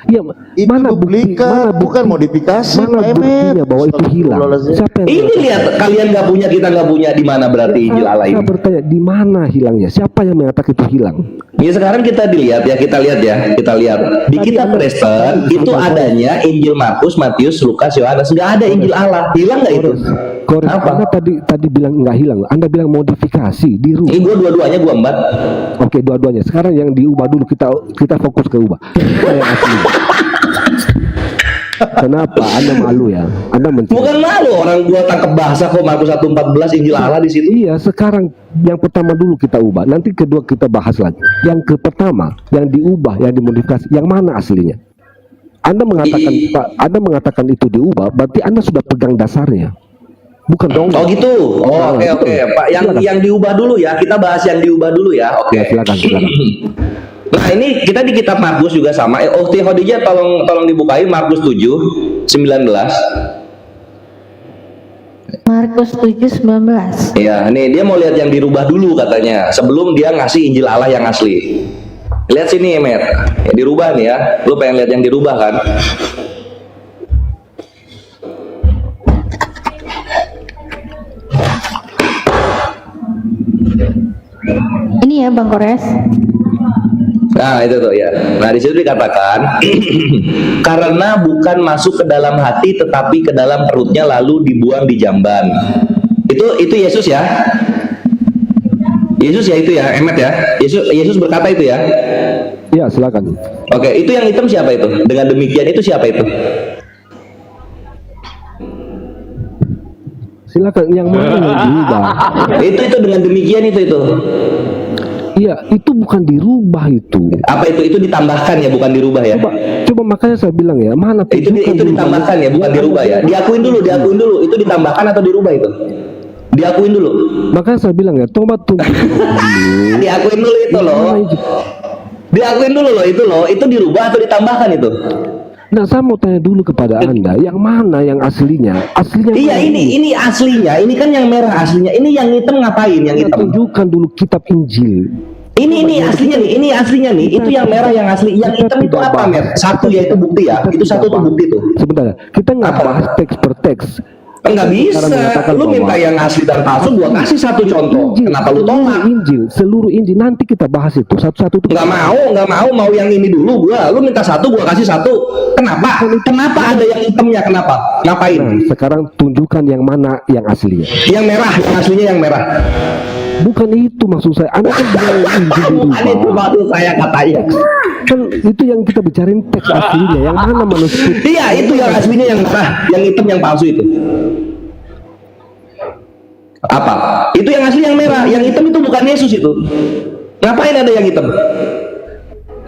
Ya, Itu mana bukti, duplikat, mana bukan bukti, modifikasi. mana Pak buktinya Emet. bahwa itu hilang? Astagfirullahaladzim. Siapa yang Ini lihat kalian nggak punya, kita nggak punya, di mana berarti Injil Allah Saya ini? bertanya di mana hilangnya? Siapa yang mengatakan itu hilang? Ya sekarang kita dilihat ya, kita lihat di kitab Kristen itu adanya Injil Markus, Matius, Lukas, Yohanes, nggak ada Injil Allah. Hilang nggak itu? Kores, Apa? Anda tadi bilang nggak hilang. Anda bilang modifikasi dirubah. Ini gue dua-duanya gue embat. Oke, dua-duanya. Sekarang yang diubah dulu, kita fokus ke ubah. Mana yang asli? Kenapa Anda malu ya? Anda mencari. Bukan malu, orang gua tangkap bahasa kok Markus 1:14 Injil Allah di situ. Iya, sekarang yang pertama dulu kita ubah, nanti kedua kita bahas lagi. Yang pertama, yang diubah, yang dimodifikasi, yang mana aslinya? Anda mengatakan, Pak, Anda mengatakan itu diubah, berarti Anda sudah pegang dasarnya. Bukan dong. Oh gitu. Oh, oke. Pak, yang diubah dulu ya. Kita bahas yang diubah dulu ya. Oke. Ya, silakan. Nah, ini kita di kitab Markus juga sama. Ukhti Khadijah tolong dibukain Markus 7:19. Markus 7:19. Iya, nih dia mau lihat yang dirubah dulu katanya sebelum dia ngasih Injil Allah yang asli. Lihat sini, Met. Ya dirubah nih ya. Lu pengen lihat yang dirubah kan? Ini ya Bang Kores. Nah itu tuh ya. Nah di situ dikatakan karena bukan masuk ke dalam hati tetapi ke dalam perutnya lalu dibuang di jamban. Itu Yesus ya. Yesus ya itu ya, Emet ya. Yesus berkata itu ya. Ya, silakan. Oke, itu yang hitam siapa itu? Dengan demikian itu siapa itu? Silakan yang mana yang diubah? Itu dengan demikian itu. Iya, itu bukan dirubah itu. Apa itu ditambahkan ya, bukan dirubah ya? Coba makanya saya bilang ya, mana Itu tunjukkan dulu. ditambahkan ya, bukan dirubah ya. Diakuin dulu. Itu ditambahkan atau dirubah itu? Diakuin dulu. Makanya saya bilang ya, coba tunjukkan dulu. Diakuin dulu itu loh. Diakuin dulu loh, itu dirubah atau ditambahkan itu? Nah, saya mau tanya dulu kepada Anda, yang mana yang aslinya? Aslinya Iya, mana dulu? ini aslinya. Ini kan yang merah aslinya. Ini yang hitam ngapain? Yang Kita hitam. tunjukkan dulu kitab Injil. Ini aslinya nih. Ini aslinya nih. Itu yang merah yang asli. Yang hitam itu apa, Mer? Satu ya itu bukti ya. Itu satu tuh bukti tuh. Sebentar, kita nggak Apa? bahas teks per teks. Enggak bisa. Sekarang mengatakan Lu bahwa minta yang asli dan palsu, gua kasih satu contoh. Kenapa lu tolak? Seluruh Injil nanti kita bahas itu satu-satu. Nggak mau mau yang ini dulu. Lu minta satu, gua kasih satu. Kenapa ada yang hitamnya? Kenapa? Ngapain? Nah, sekarang tunjukkan yang mana yang aslinya. Yang merah, yang aslinya yang merah. Bukan itu maksud saya. Anda kan bilang Injil Bukan itu dirubah. maksud saya katanya. Kan itu yang kita bicarain teks aslinya. Yang mana manuskrip? Iya, itu yang aslinya yang merah, yang hitam yang palsu itu. Apa? Itu yang asli yang merah, yang hitam itu bukan Yesus itu. Ngapain ada yang hitam?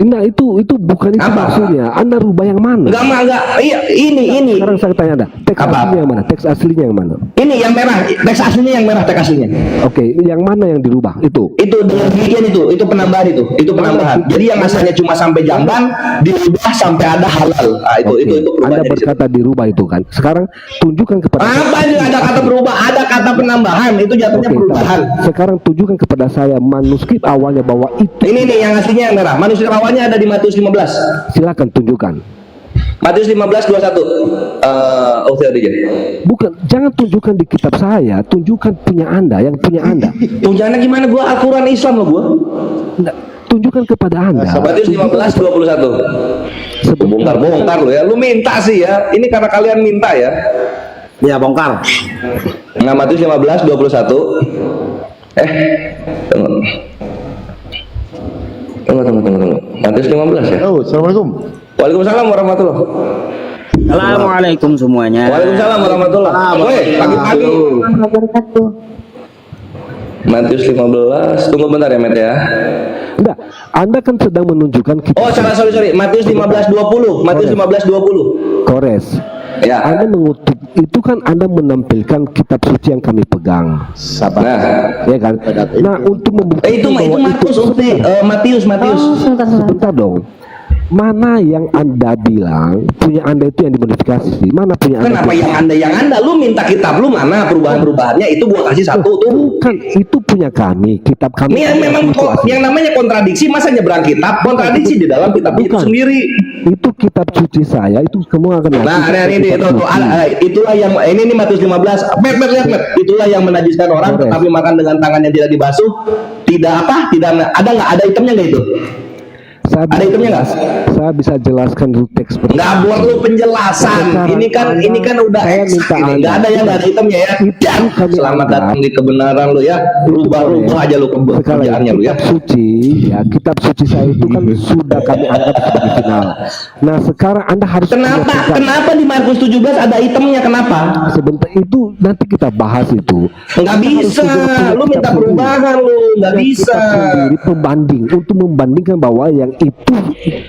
Nah, itu bukan itu Apa? maksudnya. Anda rubah yang mana? Enggak. Iya, ini. Sekarang saya tanya Anda, teks Apa? aslinya yang mana? Teks aslinya yang mana? Ini yang merah, teks aslinya yang merah, teks aslinya. Oke, yang mana yang dirubah? Itu. Itu dengan demikian itu penambahan itu penambahan. Jadi yang asalnya cuma sampai jamban dirubah sampai ada halal. Nah, itu Oke, itu Anda perubahannya di situ. berkata dirubah itu kan. Sekarang tunjukkan kepada Apa ini ada kata berubah, ada kata penambahan, itu jatuhnya Oke, perubahan. sekarang tunjukkan kepada saya manuskrip awalnya bahwa itu. Ini nih yang aslinya yang merah. Manusia awalnya ada di Matius 15. Silakan tunjukkan. Matius 15:21. Aja. Bukan, jangan tunjukkan di kitab saya, tunjukkan punya Anda, yang punya Anda. Tunjangannya gimana? Gua Al-Quran Islam loh gua. Nggak, tunjukkan kepada Anda. Matius 15:21. Bongkar lo ya. Lu minta sih ya. Ini karena kalian minta ya. Ya bongkar. Nah, Matius 15:21. Tunggu. Matius 15 ya? Oh, assalamualaikum. Waalaikumsalam warahmatullahi. Assalamualaikum semuanya. Waalaikumsalam warahmatullahi. Woi, pagi-pagi. Wabarakatuh. Matius 15. Tunggu bentar ya, Met ya. Enggak, Anda kan sedang menunjukkan kita Oh, sorry. Matius 15:20. Matius 15:20. kores. Ya. Anda mengutuk itu kan Anda menampilkan kitab suci yang kami pegang, Sabar. Nah, ya kan? Nah, untuk membuktikan itu bahwa Markus, Matius. Oh, sebentar. sebentar dong. Mana yang Anda bilang punya Anda itu yang dimodifikasi? Mana punya Anda? Kenapa yang anda? Lu minta kitab lu mana perubahan-perubahannya? Itu gua kasih satu tuh. Bukan, itu punya kami, kitab kami. Ini yang memang itu asli. yang namanya kontradiksi, masa nyebrang kitab? Kontradiksi di dalam kitab itu Bukan. sendiri. Itu kitab suci saya, itu semua akan. Nah, itulah yang ini Matius 15. Lihat. Itulah yang menajiskan orang, Kores. tetapi makan dengan tangan yang tidak dibasuh. Tidak ada itemnya nggak itu? Ada itemnya nggak? Saya bisa jelaskan dulu teks seperti Nggak perlu penjelasan. Sekarang Ini kan udah saya eksak minta ini. Nggak ada itemnya ya. Dan kami selamat anggap- datang di kebenaran lu ya. Rubah aja lu kerjaannya lu ya. kitab suci, ya kitab suci saya itu kan sudah kami anggap sebagai final. Nah, sekarang Anda harus Kenapa di Markus 17 ada itemnya? Kenapa? sebentar itu nanti kita bahas itu. Nggak bisa. Lu minta perubahan lu. Nggak bisa. Sendiri pembanding untuk membandingkan bahwa yang itu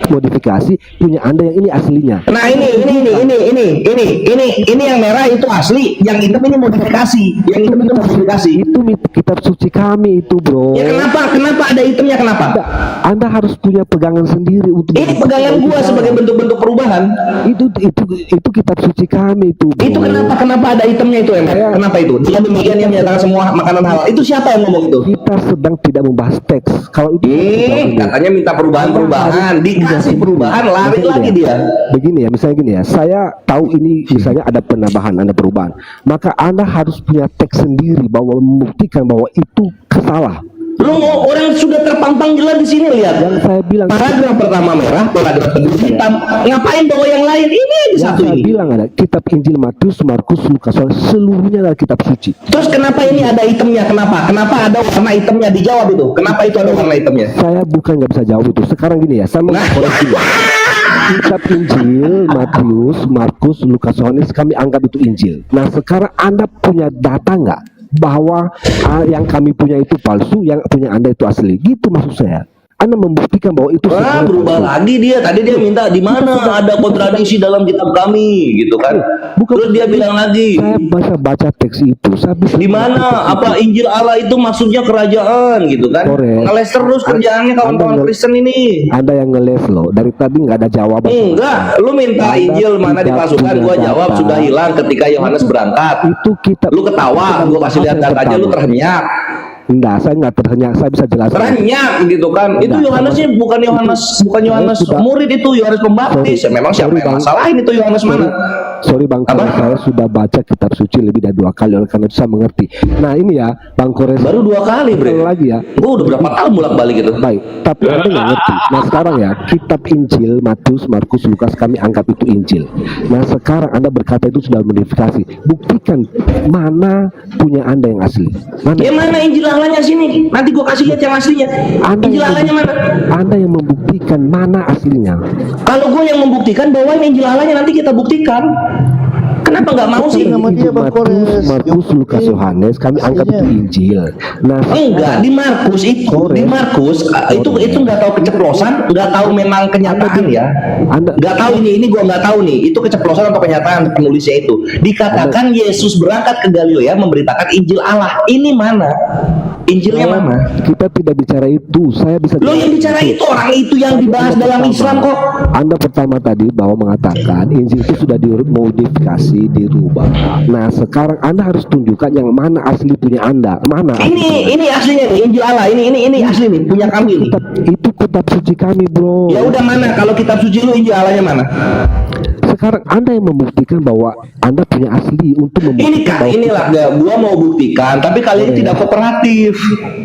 modifikasi punya Anda yang ini aslinya. Nah ini yang merah itu asli, yang hitam ini modifikasi, Itu kitab suci kami itu, bro. Ya kenapa ada hitamnya kenapa? Anda harus punya pegangan sendiri untuk. Ini pegangan gua sebagai bentuk-bentuk perubahan. Itu kitab suci kami itu, bro. Itu kenapa ada hitamnya itu Kenapa itu? Dia demikian yang menyatakan semua makanan halal. Itu siapa yang ngomong itu? Kita sedang tidak membahas teks. Kalau itu Katanya minta perubahan, dikasih perubahan, lari lagi dia. Begini ya, misalnya gini ya, saya tahu ini misalnya ada penambahan, ada perubahan, maka Anda harus punya teks sendiri bahwa membuktikan bahwa itu salah. Lu mau orang sudah terpampang jelas di sini lihat. Yang saya bilang Paragraf pertama merah, paragraf kedua hitam. Ngapain bawa yang lain? Ini aja yang satu saya ini. bilang ada kitab Injil Matius, Markus, Lukas, seluruhnya adalah kitab suci. Terus kenapa ini ada hitamnya? Kenapa ada warna hitamnya? Dijawab itu. Kenapa itu ada warna hitamnya? Saya bukan nggak bisa jawab itu. Sekarang gini ya, saya mau koreksi ya. Kitab Injil Matius, Markus, Lukas, Yohanes kami anggap itu Injil. Nah, sekarang Anda punya data nggak bahwa yang kami punya itu palsu, yang punya Anda itu asli? Gitu maksud saya. Anda membuktikan bahwa itu Wah, berubah lagi dia. Tadi dia minta di mana ada kontradiksi dalam kitab kami, gitu kan? Terus dia bilang lagi, Saya baca teks itu. Saya bisa di mana apa Injil Allah itu maksudnya kerajaan, gitu kan? Korek. Ngeles terus kerjaannya kawan-kawan Kristen ini. Anda yang ngeles loh. Dari tadi nggak ada jawaban. Enggak, lu minta Anda Injil mana tidak dipasukan, punya gua jawab data. sudah hilang ketika Yohanes berangkat. Itu kitab. Lu ketawa, gua kasih lihat datanya, lu terhenyak. Enggak, saya nggak terhenyak. Saya bisa jelaskan. Terhenyak gitu kan. Itu Yohanesnya bukan Yohanes murid, itu Yohanes Pembaptis. Memang siapa yang masalahin itu Yohanes mana? Sorry Bang Kores, saya sudah baca kitab suci lebih dari 2 kali, oleh karena itu saya mengerti. Nah ini ya Bang Kores, Baru 2 kali, Bre. lagi ya. Gua udah berapa tahun bolak-balik gitu. Baik, tapi Anda nggak ngerti. Nah sekarang ya, kitab Injil Matius, Markus, Lukas kami anggap itu Injil. Nah sekarang Anda berkata itu sudah modifikasi. Buktikan mana punya Anda yang asli. Ya mana Injil Allahnya sini? Nanti gua kasih lihat yang aslinya. Injil Allahnya mana? Anda yang membuktikan mana aslinya. Kalau gua yang membuktikan bahwa ini Injil Allahnya, nanti kita buktikan. Kenapa nggak mau sih? Nama dia Bang Kores. Markus, Lukas, Yohanes kami anggap itu Injil. Nah Enggak, di Markus itu, di Markus itu nggak tahu keceplosan, nggak tahu memang kenyataan ya. Nggak tahu ini gua nggak tahu nih, itu keceplosan atau kenyataan penulisnya itu. Dikatakan Yesus berangkat ke Galilea memberitakan Injil Allah. Ini mana? Injilnya mana? Kita tidak bicara itu. Saya bisa. Lo yang bicara itu, orang itu yang dibahas dalam Islam kok. Anda pertama tadi bahwa mengatakan Injil itu sudah dimodifikasi, dirubah. Nah sekarang Anda harus tunjukkan yang mana asli punya Anda. Mana? Ini aslinya nih, Injil Allah. Ini asli nih, punya kami nih. Itu kitab suci kami, bro. Ya udah mana? Kalau kitab suci lu Injil Allahnya mana? Sekarang Anda yang membuktikan bahwa Anda punya asli untuk Ini membuktikan kak, bahwa inilah gak, gua mau buktikan, tapi kalian tidak kooperatif.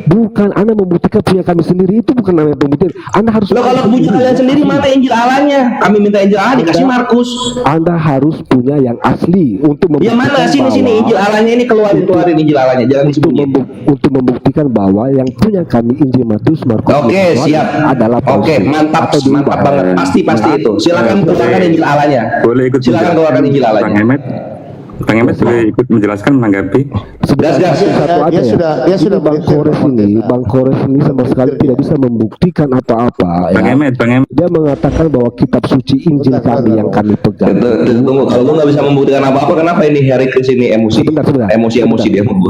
bukan Anda membuktikan punya kami sendiri, itu bukan namanya pembuktian. Anda harus Loh kalau punya kalian sendiri mana Injil Allahnya? Kami minta Injil Allah dikasih Markus. Anda harus punya yang asli untuk Ya membuktikan mana sini bahwa- Injil Allahnya ini keluarin Injil Allahnya, jangan disembunyi. untuk membuktikan bahwa yang punya kami Injil Matius, Markus, Oke, Yohanes siap. adalah Oke, palsu mantap, atau diubah. mantap banget. Pasti itu. Silakan keluarkan Injil Allahnya. Boleh ikut Silakan keluarkan Injil Bang Allahnya. Emet. Bang Emet boleh ikut menjelaskan menanggapi. Sebenarnya Gas. satu aja dia ya. sudah Bang Kores ini sama sekali tidak bisa membuktikan apa-apa Bang ya. Emet, Bang Emet. Dia mengatakan bahwa kitab suci Injil kami yang kami pegang. Tunggu, kalau lu nggak bisa membuktikan apa-apa, kenapa ini Hari Kris ini emosi? Sebentar. Emosi dia mau.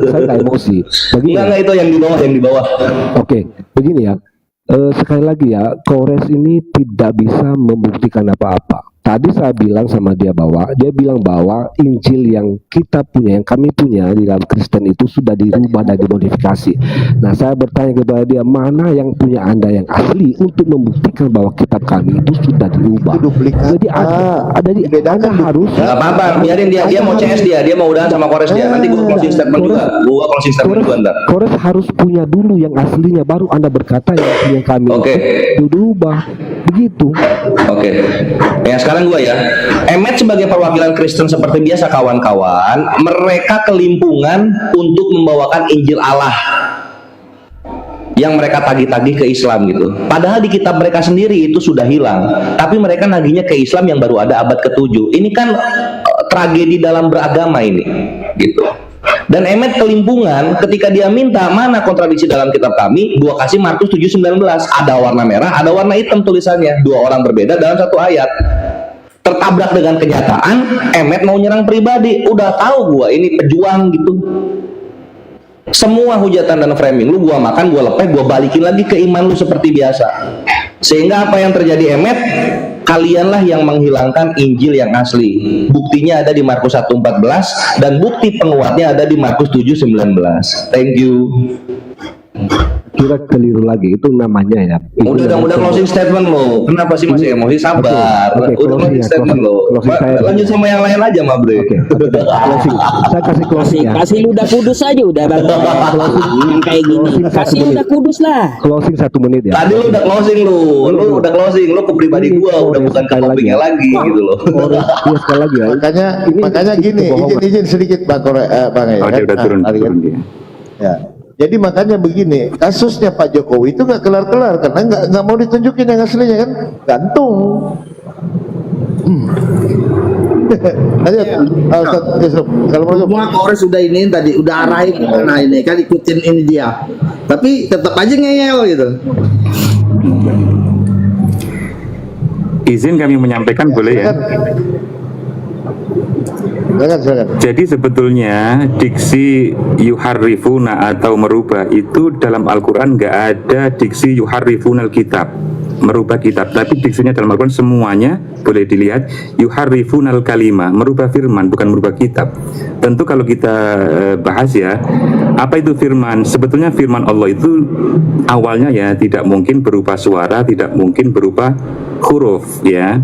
Saya nggak emosi. Begini. Enggak itu yang di bawah. Oke, begini ya. Sekali lagi ya, Kores ini tidak bisa membuktikan apa-apa. Tadi saya bilang sama dia bilang bahwa Injil yang kita punya, yang kami punya di dalam Kristen itu sudah dirubah dan dimodifikasi. Nah, saya bertanya kepada dia, mana yang punya Anda yang asli untuk membuktikan bahwa kitab kami itu sudah dirubah. Itu duplikat. Jadi Anda harus Gak apa-apa, biarin dia mau CS dia mau udahan sama Kores dia. Nanti gua closing statement juga. Ntar. Kores harus punya dulu yang aslinya, baru Anda berkata yang punya kami Oke. itu dirubah. Begitu. Oke. Ya sekarang gua ya. Emet sebagai perwakilan Kristen seperti biasa kawan-kawan, mereka kelimpungan untuk membawakan Injil Allah yang mereka tagih-tagih ke Islam gitu. Padahal di kitab mereka sendiri itu sudah hilang, tapi mereka nagihnya ke Islam yang baru ada abad ke-7. Ini kan tragedi dalam beragama ini gitu. Dan Emet kelimpungan ketika dia minta mana kontradiksi dalam kitab kami, gua kasih Markus 7:19, ada warna merah, ada warna hitam tulisannya, dua orang berbeda dalam satu ayat. Tertabrak dengan kenyataan, Emet mau nyerang pribadi, udah tahu gua ini pejuang gitu. Semua hujatan dan framing lu gua makan, gua lepeh, gua balikin lagi ke iman lu seperti biasa. Sehingga apa yang terjadi Emet, kalianlah yang menghilangkan Injil yang asli. Buktinya ada di Markus 1:14 dan bukti penguatnya ada di Markus 7:19. Thank you. Kira keliru lagi, itu namanya ya. Udah closing statement lo. Kenapa sih masih emosi? Sabar. Oke, Udah closing statement lo. Lanjut sama yang lain aja, Mabre. Oke. Closing. Saya kasih closing ya. Kasih ludah kudus aja udah bang. Yang kayak gini. Kasih ludah kudus lah. Closing 1 menit ya. Tadi lu udah closing lu udah closing, lu ke pribadi gua, udah bukan ke topiknya lagi gitu loh. Iya, sekali lagi ya. Makanya gini, izin sedikit Bang Bang ya. Oh, dia udah turun dia. dia. Ya. Jadi makanya begini, kasusnya Pak Jokowi itu nggak kelar-kelar karena nggak mau ditunjukin yang aslinya kan, gantung. Kalau mau Semua Kores sudah ini tadi udah arahin kemana ini kan, ikutin ini dia, tapi tetap aja ngeyel gitu. Izin kami menyampaikan boleh ya? Silakan. Jadi sebetulnya diksi yuharrifuna atau merubah itu dalam Al-Quran nggak ada diksi yuharrifunal kitab, merubah kitab, tapi diksinya dalam Al-Quran semuanya boleh dilihat yuharrifunal kalimah, merubah firman, bukan merubah kitab. Tentu kalau kita bahas ya, apa itu firman? Sebetulnya firman Allah itu awalnya ya tidak mungkin berupa suara, tidak mungkin berupa huruf ya.